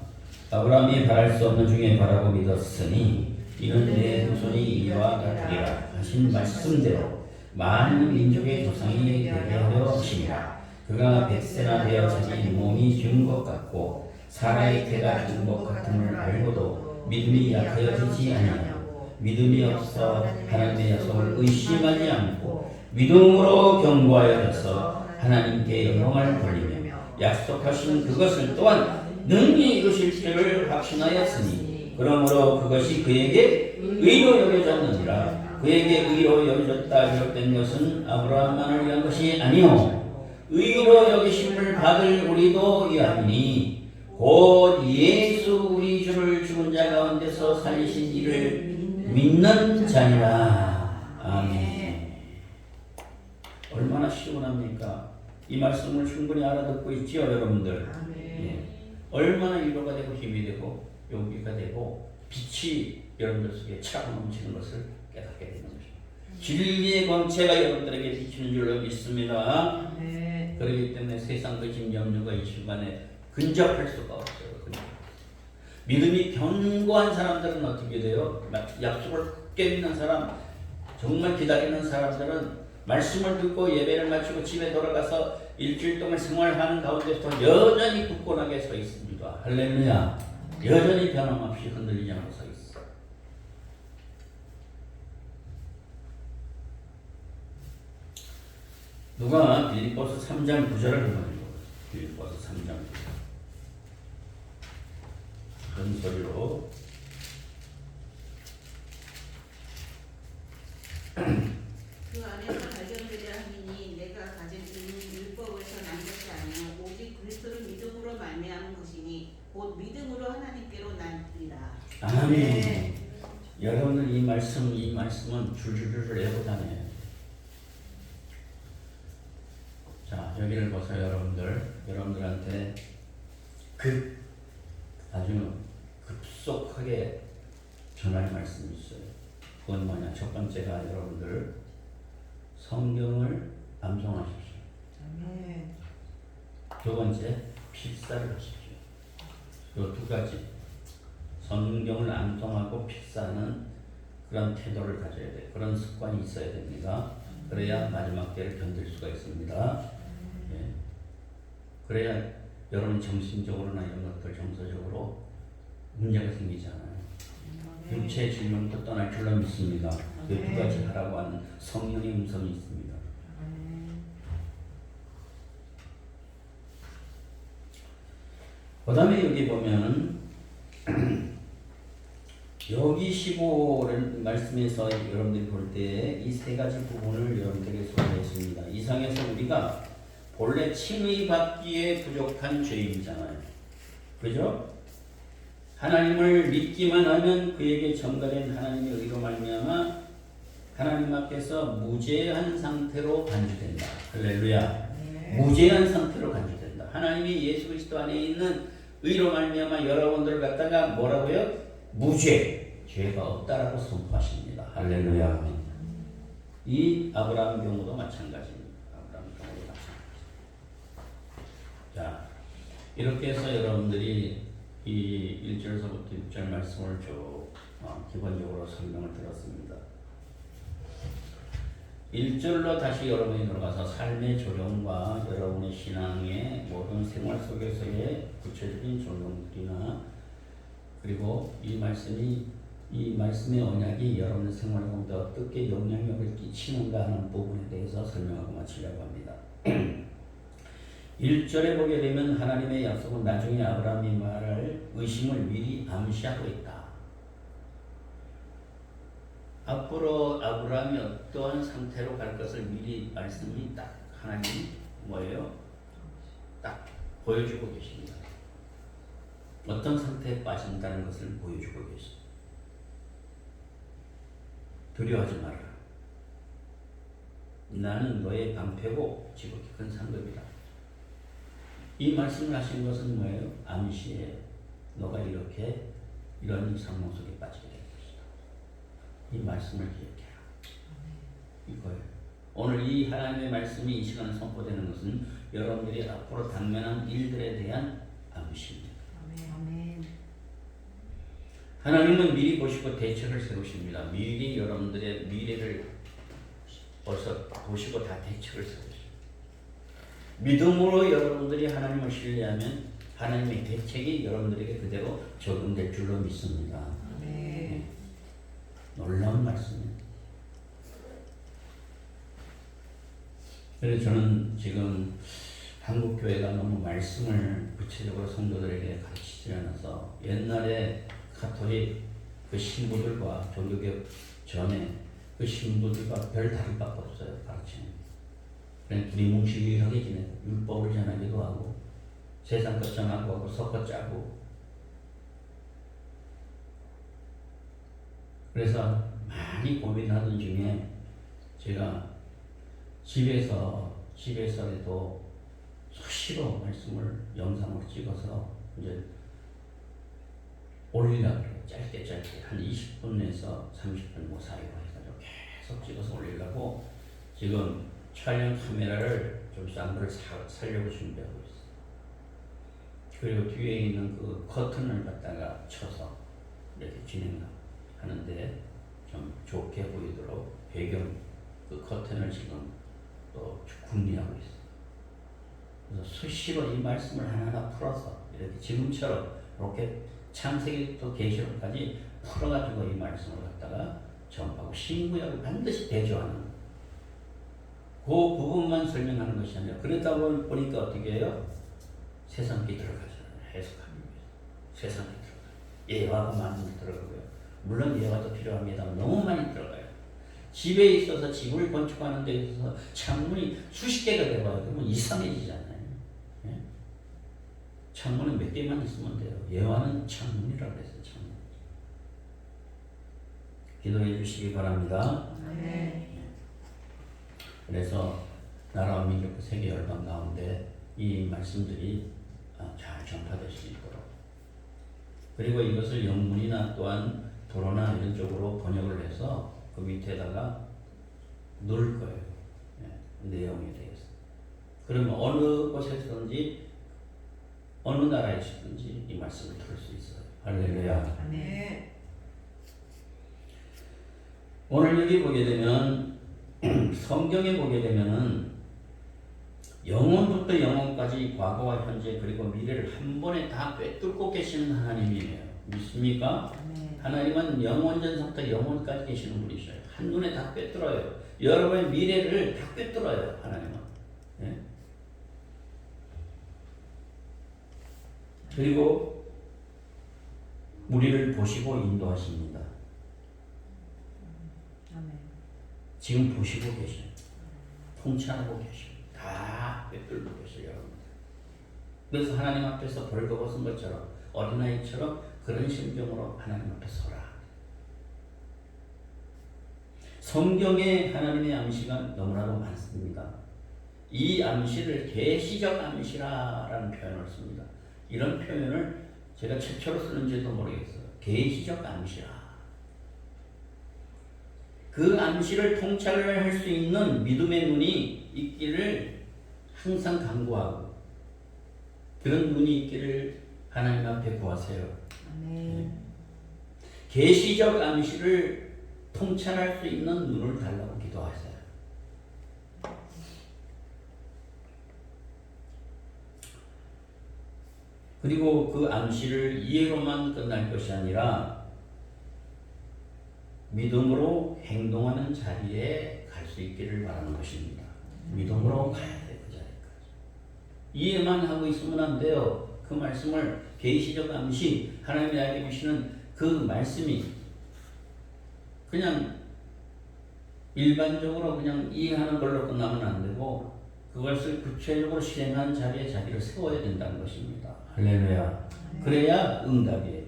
Speaker 1: 아브라함이 바랄 수 없는 중에 바라고 믿었으니 이는 내 후손이 이와 같으리라 하신 말씀대로 많은 민족의 조상이 되게 하려 하심이라. 그가 100세나 되어 자기 몸이 죽은 것 같고 사라의 태가 죽은 것 같음을 알고도 믿음이 약하여지지 아니하고 믿음이 없어 하나님의 약속을 의심하지 않고 믿음으로 견고하여져서 하나님께 영광을 돌리며 약속하신 그것을 또한 능히 이루실 줄을 확신하였으니 그러므로 그것이 그에게 의로 여겨졌느니라. 그에게 의로 여겨졌다 기록된 것은 아브라함만을 위한 것이 아니요 의로 여기심을 받을 우리도 위함이니 곧 예수 우리 주를 죽은 자 가운데서 살리신 이를 믿는 자니라. 아멘. 얼마나 시원합니까? 이 말씀을 충분히 알아듣고 있지요, 여러분들. 예. 얼마나 위로가 되고 힘이 되고 용기가 되고 빛이 여러분들 속에 차고 넘치는 것을 깨닫게 되는 것입니다. 진리의 광채가 여러분들에게 비치는 줄로 믿습니다. 그렇기 때문에 세상 그 염려가 이 순간에 근접할 수가 없어요. 믿음이 견고한 사람들은 어떻게 돼요? 약속을 깨닫는 사람, 정말 기다리는 사람들은 말씀을 듣고 예배를 마치고 집에 돌아가서 일주일 동안 생활하는 가운데서 여전히 굳건하게 서 있습니다. 할렐루야. 여전히 변함없이 흔들리지 않고 서 있어. 누가 빌립보서 3장 9절을 한번 읽어보세요. 빌립보서 3장 9절. 큰 소리로.
Speaker 2: 그 안에서 발견되려 함이니 내가 가진 의는 율법에서 난 것이 아니요 오직 그리스도를 믿음으로 말미암은 것이니 곧 믿음으로 하나님께로 나리라.
Speaker 1: 아멘. 여러분들 이 말씀은 줄줄줄 외우잖아요. 자, 여기를 보세요, 여러분들한테 아주 급속하게 전할 말씀이 있어요. 그건 뭐냐? 첫 번째가 여러분들 성경을 암송하십시오. 두 번째, 필사를 하십시오. 이 두 가지. 성경을 암송하고 필사하는 그런 태도를 가져야 돼요. 그런 습관이 있어야 됩니다. 그래야 마지막 때를 견딜 수가 있습니다. 예. 그래야 여러분 정신적으로나 이런 것들 정서적으로 문제가 생기지 않아요. 육체 질병도 떠날 줄로 믿습니다. 이 두 가지 하라고 하는 성령의 음성이 있습니다. 그 다음에 여기 보면 여기 15를 말씀에서 여러분들이 볼 때 이 세 가지 부분을 여러분들에게 소개했습니다. 이상에서 우리가 본래 칭의 받기에 부족한 죄인이잖아요. 그죠? 하나님을 믿기만 하면 그에게 전가된 하나님의 의로 말미암아 하나님 앞에서 무죄한 상태로 간주된다. 할렐루야. 무죄한 상태로 간주된다. 하나님이 예수 그리스도 안에 있는 의로 말미암아 여러분들을 갖다가 뭐라고요? 무죄, 죄가 없다라고 선포하십니다. 할렐루야. 이 아브라함 경우도 마찬가지입니다. 자, 이렇게 해서 여러분들이 이 1절서부터 6절 말씀을 쭉 기본적으로 설명을 들었습니다. 1절로 다시 여러분이 들어가서 삶의 조정과 여러분의 신앙의 모든 생활 속에서의 구체적인 조정들이나 그리고 이 말씀의 언약이 여러분의 생활 가운데 어떻게 영향력을 끼치는가 하는 부분에 대해서 설명하고 마치려고 합니다. 1절에 보게 되면 하나님의 약속은 나중에 아브라함이 말할 의심을 미리 암시하고 있다. 앞으로 아브라함이 어떠한 상태로 갈 것을 미리 말씀이 딱 하나님이 뭐예요? 딱 보여주고 계십니다. 어떤 상태에 빠진다는 것을 보여주고 계십니다. 두려워하지 마라. 나는 너의 방패고 지극히 큰 상급이다. 이 말씀을 하신 것은 뭐예요? 암시에 너가 이렇게 이런 상황 속에 빠지게 될 것이다. 이 말씀을 기억해라. 이거예요. 오늘 이 하나님의 말씀이 이 시간에 선포되는 것은 여러분들이 앞으로 당면한 일들에 대한 암시입니다.
Speaker 3: 아멘.
Speaker 1: 하나님은 미리 보시고 대책을 세우십니다. 미리 여러분들의 미래를 벌써 보시고 다 대책을 세우십니다. 믿음으로 여러분들이 하나님을 신뢰하면 하나님의 대책이 여러분들에게 그대로 적용될 줄로 믿습니다.
Speaker 3: 아멘.
Speaker 1: 놀라운 말씀이에요. 그래서 저는 지금 한국 교회가 너무 말씀을 구체적으로 성도들에게 가르치지 않아서 옛날에 가톨릭 그 신부들과 종교개혁 전에 그 신부들과 별 다를 바가 없어요. 가르치는. 그냥 두리뭉실하게 지내고 율법을 전하기도 하고 세상 것 전하고 하고 섞어 짜고. 그래서 많이 고민하던 중에 제가 집에서라도 수시로 말씀을 영상으로 찍어서 이제 올리려고 그래요. 짧게 한 20분에서 30분 뭐 사이로 해가지고 계속 찍어서 올리려고 지금 촬영 카메라를 좀 싼 걸 사려고 준비하고 있어요. 그리고 뒤에 있는 그 커튼을 갖다가 쳐서 이렇게 진행하는데 좀 좋게 보이도록 배경 그 커튼을 지금 또 궁리하고 있어요. 그래서 수시로 이 말씀을 하나하나 풀어서 이렇게 지금처럼 이렇게 창세기부터 계시록까지 풀어가지고 이 말씀을 갖다가 전파하고 신구약을 반드시 대조하는 그 부분만 설명하는 것이 아니라 그러다 보니까 어떻게 해요? 세상기 들어가잖아요. 해석하기 위해서 세상기 들어가요. 예화가 많이 들어가고요. 물론 예화도 필요합니다. 너무 많이 들어가요. 집에 있어서 집을 건축하는 데 있어서 창문이 수십 개가 되어요. 그러면 이상해지잖아요. 예? 창문은 몇 개만 있으면 돼요. 예화는 창문이라고 그랬어요. 창문. 기도해 주시기 바랍니다.
Speaker 3: 아멘.
Speaker 1: 그래서 나라와 민족 세계 열방 가운데 이 말씀들이 잘 전파될 수 있도록, 그리고 이것을 영문이나 또한 도로나 이런 쪽으로 번역을 해서 그 밑에다가 넣을 거예요. 예, 내용에 대해서. 그러면 어느 곳에서든지 어느 나라에서든지 이 말씀을 들을 수 있어요. 할렐루야.
Speaker 3: 아멘.
Speaker 1: 오늘 여기 보게 되면 성경에 보게 되면은 영원부터 영원까지 과거와 현재 그리고 미래를 한 번에 다 꿰뚫고 계시는 하나님이에요. 믿습니까?
Speaker 3: 아멘.
Speaker 1: 하나님은 영원전부터 영원까지 계시는 분이셔요. 한눈에 다 꿰뚫어요. 여러분의 미래를 다 꿰뚫어요. 하나님은. 예? 그리고 우리를 보시고 인도하십니다.
Speaker 3: 아멘.
Speaker 1: 지금 보시고 계셔요. 통찰하고 계셔요. 다 꿰뚫고 계셔요. 여러분들. 그래서 하나님 앞에서 벌거벗은 것처럼 어린아이처럼 그런 심정으로 하나님 앞에 서라. 성경에 하나님의 암시가 너무나도 많습니다. 이 암시를 계시적 암시라는 표현을 씁니다. 이런 표현을 제가 최초로 쓰는지도 모르겠어요. 계시적 암시라. 그 암시를 통찰을 할 수 있는 믿음의 눈이 있기를 항상 간구하고 그런 눈이 있기를 하나님 앞에 구하세요.
Speaker 3: 아멘.
Speaker 1: 계시적 암시를 통찰할 수 있는 눈을 달라고 기도하세요. 그리고 그 암시를 이해로만 끝날 것이 아니라 믿음으로 행동하는 자리에 갈 수 있기를 바라는 것입니다. 믿음으로 가야 돼요. 그 자리까지. 이해만 하고 있으면 안 돼요. 그 말씀을 계시적 암시, 하나님이 나에게 주시는 그 말씀이 그냥 일반적으로 그냥 이해하는 걸로 끝나면 안 되고 그것을 구체적으로 실행하는 자리에 자기를 세워야 된다는 것입니다. 할렐루야. 그래야 응답이에요.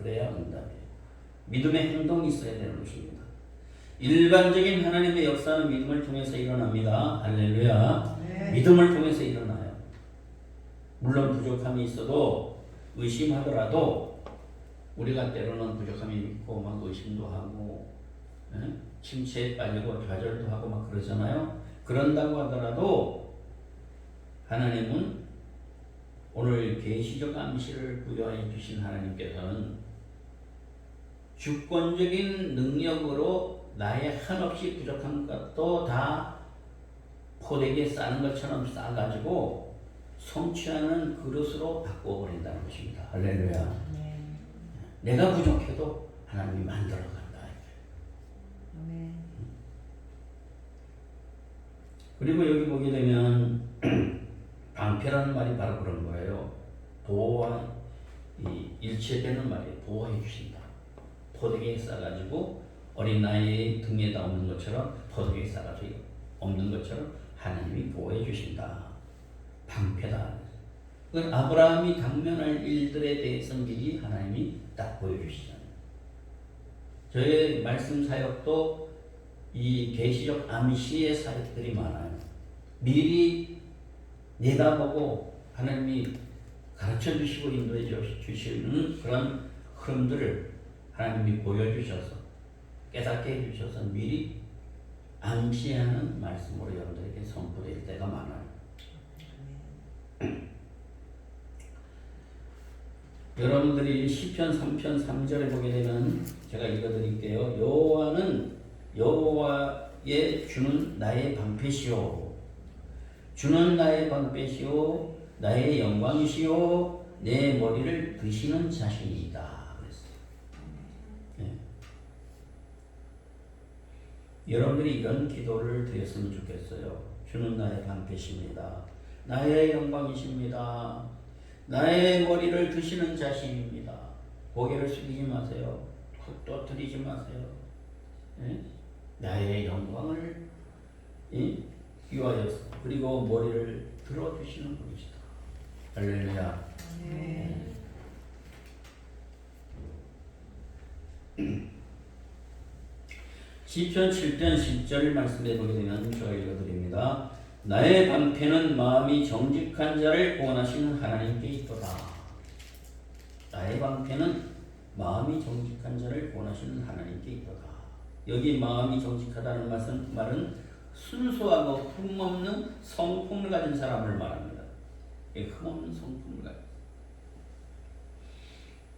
Speaker 1: 그래야 응답이에요. 믿음의 행동이 있어야 되는 것입니다. 일반적인 하나님의 역사는 믿음을 통해서 일어납니다. 할렐루야.
Speaker 3: 네.
Speaker 1: 믿음을 통해서 일어나요. 물론 부족함이 있어도 의심하더라도 우리가 때로는 부족함이 있고 막 의심도 하고 침체에 빠지고 좌절도 하고 막 그러잖아요. 그런다고 하더라도 하나님은 오늘 계시적 암시를 부여해 주신 하나님께서는 주권적인 능력으로 나의 한없이 부족한 것도 다 포대기에 싸는 것처럼 싸가지고 성취하는 그릇으로 바꿔버린다는 것입니다. 할렐루야.
Speaker 3: 아멘.
Speaker 1: 내가 부족해도 하나님이 만들어간다.
Speaker 3: 아멘.
Speaker 1: 그리고 여기 보게 되면 방패라는 말이 바로 그런 거예요. 보호와 일체되는 말이에요. 보호해 주신다. 포대기에 싸가지고 어린아이의 등에다 엎는 것처럼 포대기에 싸가지고 엎는 것처럼 하나님이 보호해 주신다. 방패다. 그건 아브라함이 당면할 일들에 대해서 미리 하나님이 딱 보여주시잖아요. 저의 말씀 사역도 이 계시적 암시의 사역들이 많아요. 미리 내다보고 하나님이 가르쳐 주시고 인도해 주시는 그런 흐름들을 하나님이 보여주셔서 깨닫게 해주셔서 미리 암시하는 말씀으로 여러분들에게 선포될 때가 많아요. 여러분들이 시편 3편 3절에 보게 되면 제가 읽어드릴게요. 여호와의 주는 나의 방패시오. 주는 나의 방패시오. 나의 영광이시오. 내 머리를 드시는 자신이다. 그랬어요. 네. 여러분들이 이런 기도를 드렸으면 좋겠어요. 주는 나의 방패십니다. 나의 영광이십니다. 나의 머리를 드시는 자신입니다. 고개를 숙이지 마세요. 떠들이지 마세요. 예? 나의 영광을 위하여서 그리고 머리를 들어주시는 분이시다. 할렐루야.
Speaker 3: 네.
Speaker 1: 시편 7편 10절 말씀해 보게 되면 제가 읽어드립니다. 나의 방패는 마음이 정직한 자를 구원하시는 하나님께 있도다. 나의 방패는 마음이 정직한 자를 구원하시는 하나님께 있도다. 여기 마음이 정직하다는 말은 순수하고 흠없는 성품을 가진 사람을 말합니다. 흠없는 성품을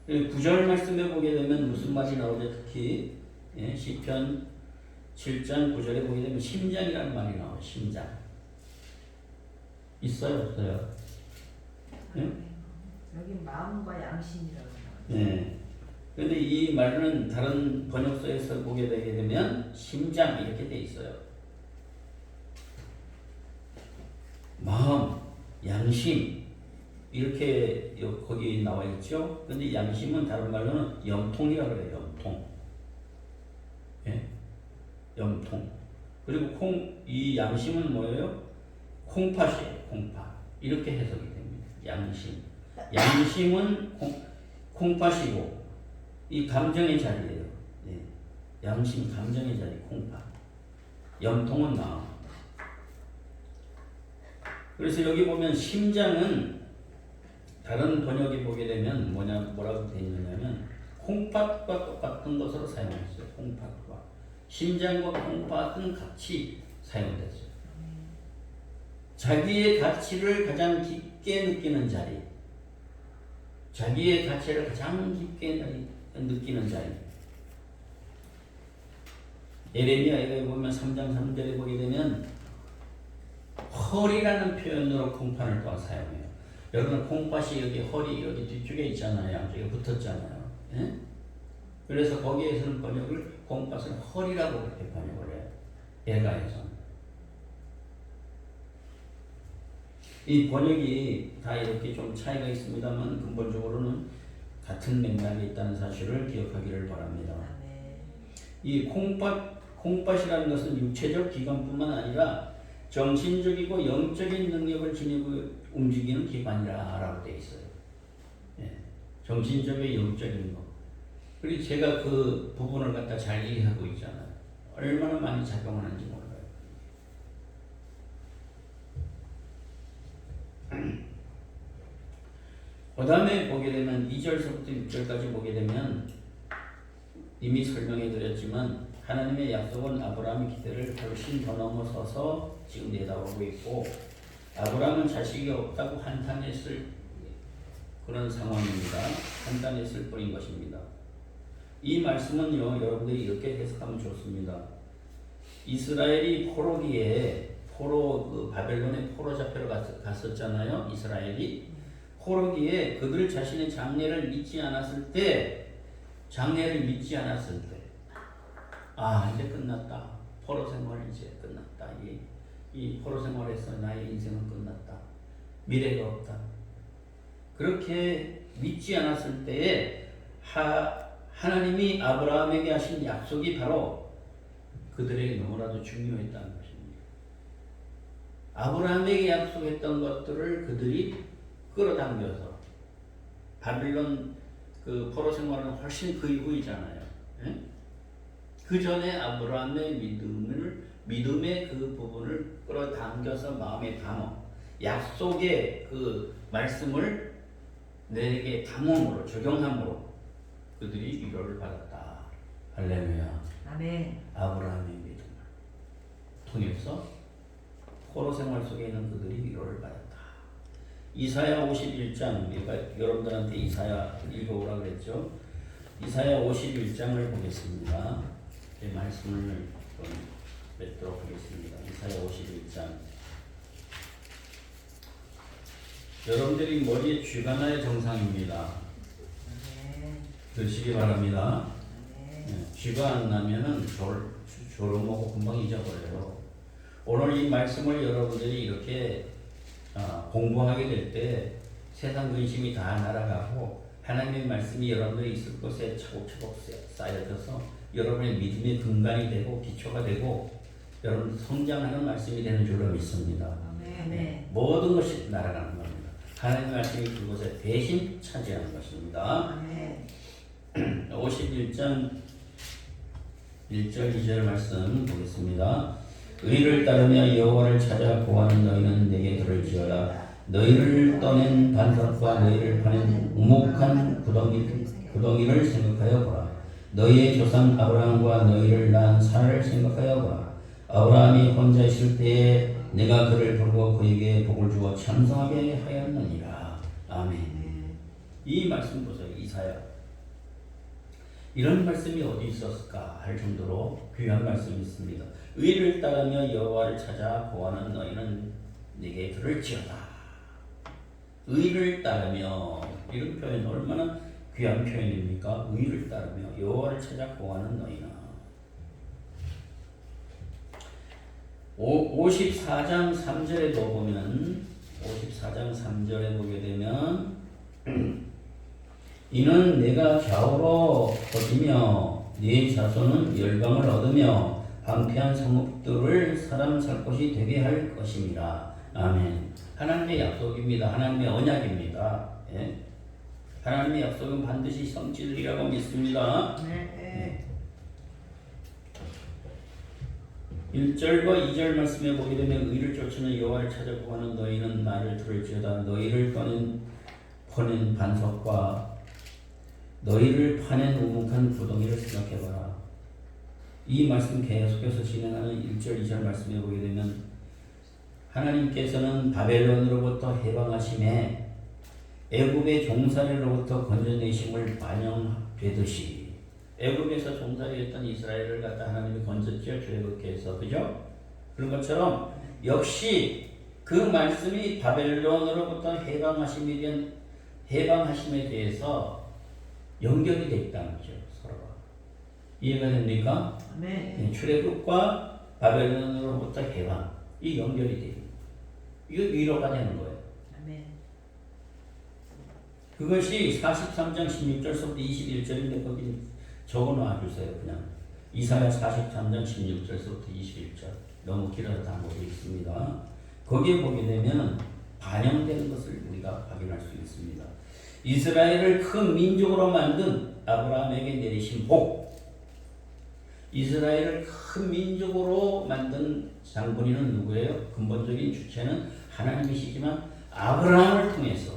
Speaker 1: 가진 9절 말씀에 보게 되면 무슨 말이 나오죠? 특히 시편 7장 9절에 보게 되면 심장이라는 말이 나와요. 심장. 있어요, 없어요? 네?
Speaker 3: 여기 마음과 양심이라고 나와요.
Speaker 1: 네. 그런데 이 말은 다른 번역서에서 보게 되게 되면 심장 이렇게 돼 있어요. 마음, 양심 이렇게 거기 나와 있죠. 근데 양심은 다른 말로는 염통이라고 그래요. 염통. 예? 염통. 그리고 이 양심은 뭐예요? 콩팥이에요. 콩팥. 이렇게 해석이 됩니다. 양심. 양심은 콩팥이고 이 감정의 자리예요. 예. 양심 감정의 자리 콩팥. 염통은 마음. 그래서 여기 보면 심장은 다른 번역이 보게 되면 뭐라고 되어 있느냐면 콩팥과 똑같은 것으로 사용했어요. 콩팥과 심장과 콩팥은 같이 사용됐어요. 자기의 가치를 가장 깊게 느끼는 자리, 자기의 가치를 가장 깊게 느끼는 자리. 예레미야에 보면 3장 3절에 보게 되면 허리라는 표현으로 콩팥을 또 사용해요. 여러분 콩팥이 여기 허리 여기 뒤쪽에 있잖아요. 양쪽에 붙었잖아요. 예? 그래서 거기에서는 번역을 콩팥을 허리라고 그렇게 번역을 해요. 예가에서는. 이 번역이 다 이렇게 좀 차이가 있습니다만 근본적으로는 같은 맥락이 있다는 사실을 기억하기를 바랍니다. 이 콩팥이라는 것은 육체적 기관뿐만 아니라 정신적이고 영적인 능력을 지니고 움직이는 기관이라고 되어 있어요. 예. 정신적이고 영적인 거. 그리고 제가 그 부분을 갖다 잘 이해하고 있잖아요. 얼마나 많이 작용하는지 몰라요. 그 다음에 보게 되면 2절서부터 6절까지 보게 되면 이미 설명해 드렸지만 하나님의 약속은 아브라함의 기대를 훨씬 더 넘어서서 지금 내다보고 있고 아브라함은 자식이 없다고 한탄했을 그런 상황입니다. 한탄했을 뿐인 것입니다. 이 말씀은요, 여러분들이 이렇게 해석하면 좋습니다. 이스라엘이 바벨론에 포로 잡혀러 갔었잖아요. 이스라엘이 포로기에 그들 자신의 장래를 믿지 않았을 때, 이제 끝났다. 포로 생활 이제 끝났다. 이 포로 생활에서 나의 인생은 끝났다. 미래가 없다. 그렇게 믿지 않았을 때에 하나님이 아브라함에게 하신 약속이 바로 그들에게 너무나도 중요했다는 것입니다. 아브라함에게 약속했던 것들을 그들이 끌어당겨서 바빌론 그 포로 생활은 훨씬 그 이후이잖아요. 예? 그 전에 아브라함의 믿음의 그 부분을 끌어당겨서 마음에 담아 약속의 그 말씀을 내게 담음으로 적용함으로 그들이 위로를 받았다. 할렐루야.
Speaker 3: 아멘.
Speaker 1: 아브라함의 믿음을 통해서 포로 생활 속에 있는 그들이 위로를 받았다. 이사야 51장, 여러분들한테 이사야 읽어오라 그랬죠. 이사야 51장을 보겠습니다. 제 말씀을 좀 맺도록 하겠습니다. 이사야 51장. 여러분들이 머리에 쥐가 나야 정상입니다. 들으시기 바랍니다. 쥐가 안 나면은 졸음하고 금방 잊어버려요. 오늘 이 말씀을 여러분들이 이렇게 공부하게 될 때 세상 근심이 다 날아가고 하나님의 말씀이 여러분들이 있을 곳에 차곡차곡 쌓여져서 여러분의 믿음의 근간이 되고 기초가 되고 여러분 성장하는 말씀이 되는 줄로 믿습니다.
Speaker 3: 아멘.
Speaker 1: 모든 것이 날아가는 겁니다. 하나님의 말씀이 그곳에 대신 차지하는 것입니다.
Speaker 3: 아멘.
Speaker 1: 51장 1절 2절 말씀 보겠습니다. 의를 따르며 여호와를 찾아 구하는 너희는 내게 들을지어다. 너희를 떠낸 반석과 너희를 파낸 우목한 구덩이를 생각하여 보라. 너희의 조상 아브라함과 너희를 낳은 사라를 생각하여 보라. 아브라함이 혼자 있을 때에 내가 그를 부르고 그에게 복을 주어 장성하게 하였느니라. 아멘. 이 말씀 보세요. 이사야. 이런 말씀이 어디 있었을까 할 정도로 귀한 말씀이 있습니다. 의를 따르며 여호와를 찾아 구하는 너희는 내게 들을지어다. 의를 따르며, 이런 표현 얼마나 귀한 표현입니까? 의를 따르며 여호와를 찾아 구하는 너희는. 54장 3절에도 보면 54장 3절에 보게 되면 이는 내가 좌우로 퍼지며 네 자손은 열방을 얻으며 방패한 성읍들을 사람 살 곳이 되게 할 것입니다. 아멘. 하나님의 약속입니다. 하나님의 언약입니다. 예? 하나님의 약속은 반드시 성취되리라고 믿습니다.
Speaker 3: 네.
Speaker 1: 1절과 2절 말씀에 보게 되면 의를 쫓으는 여호와를 찾아 구하는 너희는 나를 들을지어다. 너희를 퍼낸 반석과 너희를 파낸 우묵한 구덩이를 생각해봐라. 이 말씀 계속해서 진행하는 1절 2절 말씀에 보게 되면 하나님께서는 바벨론으로부터 해방하심에 애굽의 종살이로부터 건져내심을 반영되듯이 애굽에서 종살이했던 이스라엘을 갖다 하나님이 건졌죠. 출애굽기에서. 그죠? 그런 것처럼 역시 그 말씀이 바벨론으로부터 해방하심에 대해서 연결이 되어 있다는 거죠. 서로가. 이해가 됩니까?
Speaker 3: 아멘.
Speaker 1: 출애굽과 바벨론으로부터 해방. 이 연결이 돼요. 이거 위로가 되는 거예요.
Speaker 3: 아멘.
Speaker 1: 그것이 43장 16절부터 21절인데 거기 적어놔 주세요. 그냥 이사야 43장 16절부터 21절. 너무 길어서 다 못 읽습니다. 거기에 보게 되면 반영되는 것을 우리가 확인할 수 있습니다. 이스라엘을 큰 민족으로 만든 아브라함에게 내리신 복. 이스라엘을 큰 민족으로 만든 장본인은 누구예요? 근본적인 주체는 하나님이시지만 아브라함을 통해서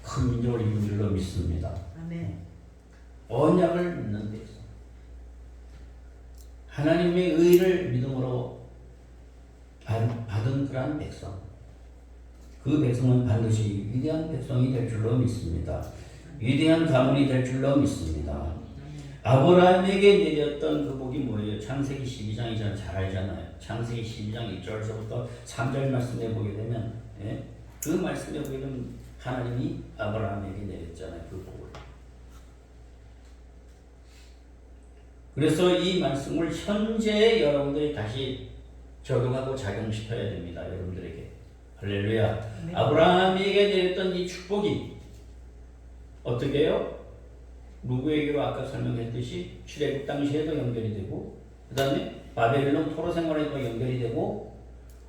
Speaker 1: 큰 민족을 이룬 줄로 믿습니다.
Speaker 3: 아멘.
Speaker 1: 언약을 믿는 백성, 하나님의 의를 믿음으로 받은 그러한 백성, 그 백성은 반드시 위대한 백성이 될 줄로 믿습니다. 위대한 가문이 될 줄로 믿습니다. 아브라함에게 내렸던 그 복이 뭐예요? 창세기 12장이잖아요. 잘 알잖아요. 창세기 12장 1절에서부터 3절 말씀에 보게 되면, 그 말씀에 보게 되면 하나님이 아브라함에게 내렸잖아요. 그 복을. 그래서 이 말씀을 현재 여러분들이 다시 적용하고 작용시켜야 됩니다. 여러분들에게. 할렐루야. 아브라함에게 내렸던 이 축복이 어떻게 해요? 누구에게로 아까 설명했듯이 출애굽 당시에도 연결이 되고, 그 다음에 바벨론 토로 생활에도 연결이 되고,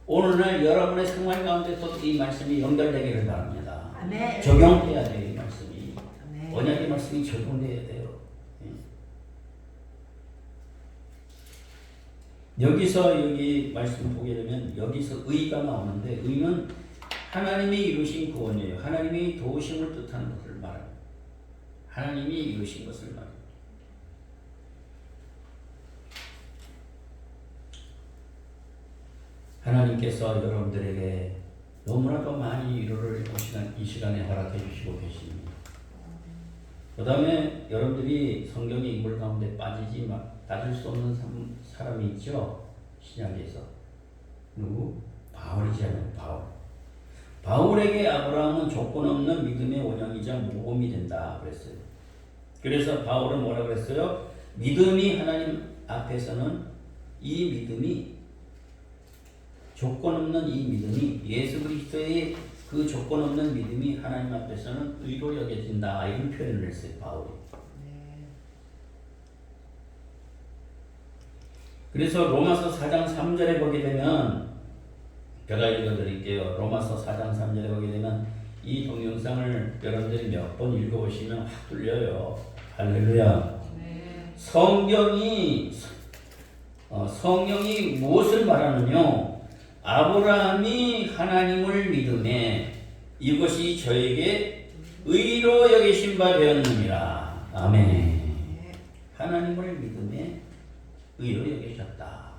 Speaker 1: 오늘날 여러분의 생활 가운데서 이 말씀이 연결되기를 바랍니다.
Speaker 3: 아멘.
Speaker 1: 적용돼야 돼요. 이 말씀이.
Speaker 3: 아멘.
Speaker 1: 언약의 말씀이 적용돼야 돼요. 여기서 여기 말씀 보게 되면 여기서 의가 나오는데, 의는 하나님이 이루신 구원이에요. 하나님이 도우심을 뜻하는 것을 말합니다. 하나님이 이루신 것을 말합니다. 하나님께서 여러분들에게 너무나도 많이 위로를 이 시간에 허락해 주시고 계십니다. 그 다음에 여러분들이 성경의 인물 가운데 빠질 수 없는 사람이 있죠. 신약에서. 누구? 바울이잖아요. 바울에게 아브라함은 조건 없는 믿음의 원형이자 모범이 된다 그랬어요. 그래서 바울은 뭐라 그랬어요? 믿음이 하나님 앞에서는 이 믿음이 조건 없는 이 믿음이 예수 그리스도의 그 조건 없는 믿음이 하나님 앞에서는 의로 여겨진다, 이런 표현을 했어요. 바울이. 그래서 로마서 4장 3절에 보게 되면, 제가 읽어드릴게요. 로마서 4장 3절에 보게 되면 이 동영상을 여러분들이 몇 번 읽어보시면 확 뚫려요. 할렐루야. 성경이 무엇을 말하느냐? 아브라함이 하나님을 믿음에 이것이 저에게 의로 여기신 바 되었느니라. 아멘. 하나님을 믿음에 의로 여기셨다.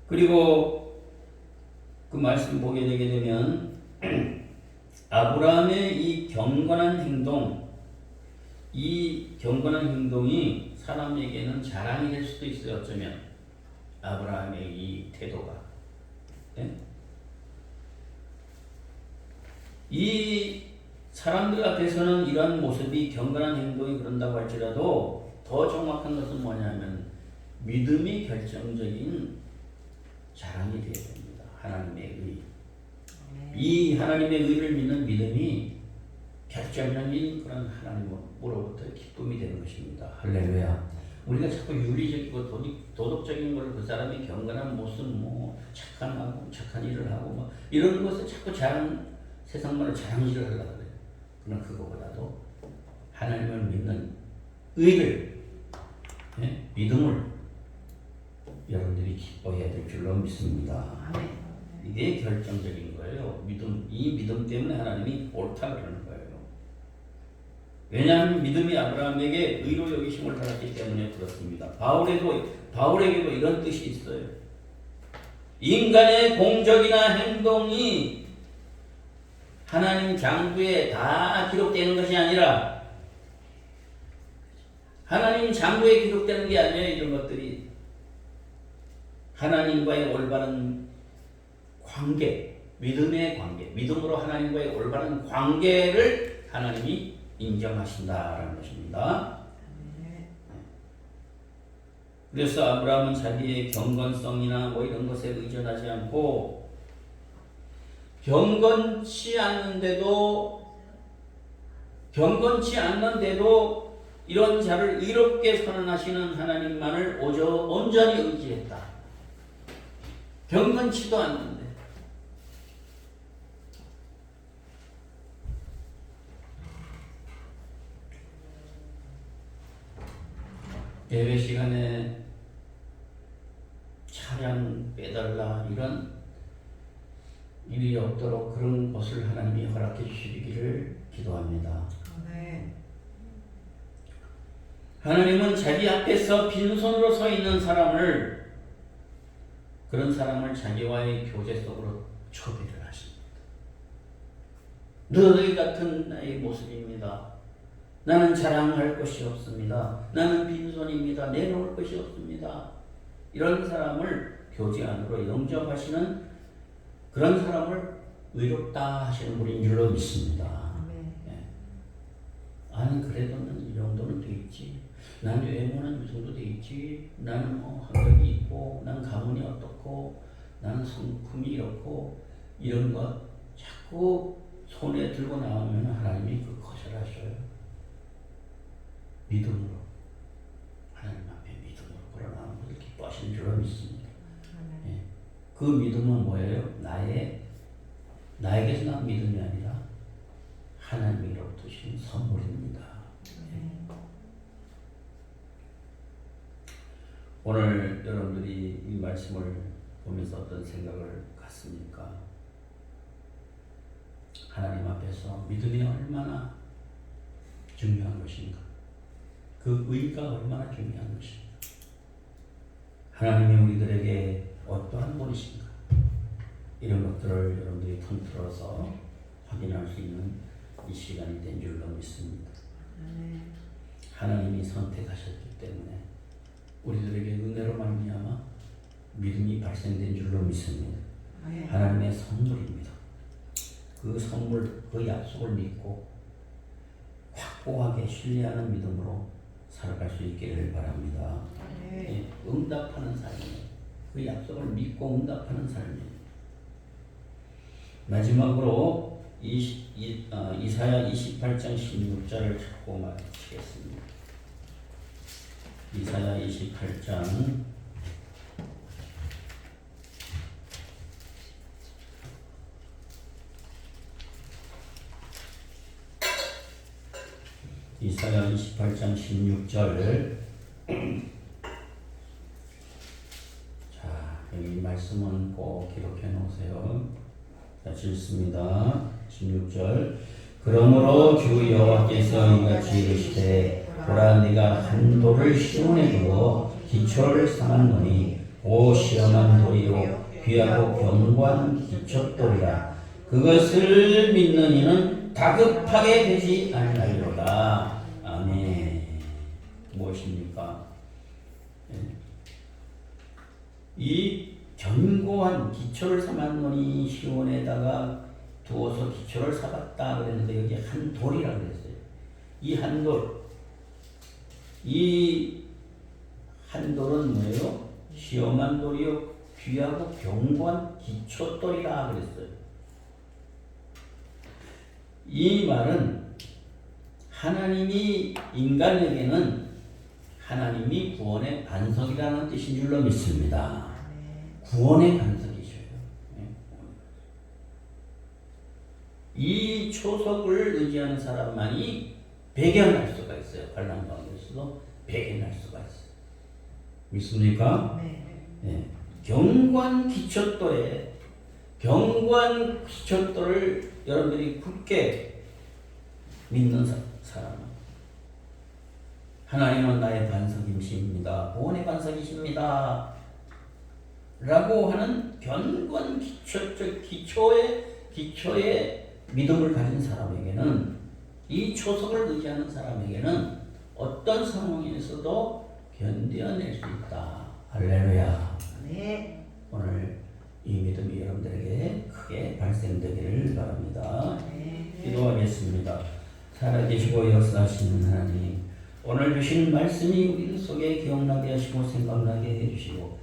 Speaker 1: 그리고 그 말씀 보게 되게 되면 아브라함의 이 경건한 행동이 사람에게는 자랑이 될 수도 있어요. 어쩌면 아브라함의 이 태도가, 이 사람들 앞에서는 이러한 모습이, 경건한 행동이 그런다고 할지라도 더 정확한 것은 뭐냐면 믿음이 결정적인 자랑이 되어야 됩니다. 하나님의 의. 이 하나님의 의를 믿는 믿음이 결정적인 그런 하나님으로부터 기쁨이 되는 것입니다. 할렐루야. 우리가 자꾸 윤리적이고 도덕적인 걸, 그 사람의 경건한 모습, 착한 일을 하고 이런 것을 자꾸 세상 말로 자랑질을 하려고 그래요. 그러나 그거보다도 하나님을 믿는 의를, 믿음을 여러분들이 기뻐해야 될 줄로 믿습니다. 이게 결정적인 거예요. 이 믿음 때문에 하나님이 옳다 그러는 거예요. 왜냐하면 믿음이 아브라함에게 의로 여기심을 받았기 때문에 그렇습니다. 바울에게도 이런 뜻이 있어요. 인간의 공적이나 행동이 하나님 장부에 다 기록되는 것이 아니라, 하나님 장부에 기록되는 게 아니에요. 이런 것들이 하나님과의 올바른 관계, 믿음의 관계, 믿음으로 하나님과의 올바른 관계를 하나님이 인정하신다라는 것입니다. 그래서 아브라함은 자기의 경건성이나 이런 것에 의존하지 않고, 경건치 않는데도 이런 자를 의롭게 선언하시는 하나님만을 온전히 의지했다. 경건치도 않는데. 예배 시간에 차량 빼달라 이런 일이 없도록 그런 것을 하나님이 허락해 주시기를 기도합니다. 하나님은 자기 앞에서 빈손으로 서 있는 사람을, 그런 사람을 자기와의 교제 속으로 초대를 하십니다. 너희 같은 나의 모습입니다. 나는 자랑할 것이 없습니다. 나는 빈손입니다. 내놓을 것이 없습니다. 이런 사람을 교제 안으로 영접하시는 그런 사람을 의롭다 하시는 분인 줄로 믿습니다. 예. 아니 그래도 이 정도는 돼 있지. 난 외모는 이 정도 돼 있지. 나는 학력이 있고, 난 가문이 어떻고, 나는 성품이 이렇고, 이런 것 자꾸 손에 들고 나오면 하나님이 그 거절하셔요. 믿음으로, 하나님 앞에 믿음으로 걸어나오는 것을 기뻐하시는 줄로 믿습니다. 예. 그 믿음은 뭐예요? 나에게서 난 믿음이 아니라 하나님으로부터 주신 선물입니다. 오늘 여러분들이 이 말씀을 보면서 어떤 생각을 갖습니까? 하나님 앞에서 믿음이 얼마나 중요한 것인가? 그 의가 얼마나 중요한 것인가? 하나님이 우리들에게 어떠한 분이신가? 이런 것들을 여러분들이 통틀어서 확인할 수 있는 이 시간이 된 줄로 믿습니다. 하나님이 선택하셨기 때문에 우리들에게 은혜로 말미암아 믿음이 발생된 줄로 믿습니다. 하나님의 선물입니다. 그 선물, 그 약속을 믿고 확고하게 신뢰하는 믿음으로 살아갈 수 있기를 바랍니다. 예, 응답하는 삶이에요. 그 약속을 믿고 응답하는 삶이에요. 마지막으로 이사야 28장 16절을 찾고 마치겠습니다. 이사야 28장 16절. 자, 여기 말씀은 꼭 기록해 놓으세요. 같이 읽습니다. 16절. 그러므로 주 여호와께서 이같이 이르시되 보라 네가 한 돌을 시온에 두어 기초를 삼았노니 오 시험한 돌이요 귀하고 견고한 기초돌이라. 그것을 믿는 이는 다급하게 되지 아니하리로다. 아멘. 무엇입니까? 이 견고한 기초를 삼았노니 시온에다가 두어서 기초를 삼았다 그랬는데 여기 한 돌이라고 그랬어요. 이 한 돌, 이 한 돌은 뭐예요? 시험한 돌이요 귀하고 견고한 기초돌이라 그랬어요. 이 말은 하나님이 인간에게는 하나님이 구원의 반석이라는 뜻인 줄로 믿습니다. 구원의 반석이셔요. 이 초석을 의지하는 사람만이 배견할 수가 있어요. 환난 가운데서도 배견할 수가 있어요. 믿습니까? 네. 견고한 기초돌에 견고한 기초돌을 여러분들이 굳게 믿는 사람. 하나님은 나의 반석이십니다. 구원의 반석이십니다. 라고 하는 견고한 기초의 믿음을 가진 사람에게는, 이 초석을 의지하는 사람에게는 어떤 상황에서도 견뎌낼 수 있다. 할렐루야.
Speaker 3: 네.
Speaker 1: 오늘 이 믿음이 여러분들에게 크게 발생되기를 바랍니다. 기도하겠습니다. 살아계시고 역사하시는 하나님, 오늘 주신 말씀이 우리 속에 기억나게 하시고 생각나게 해주시고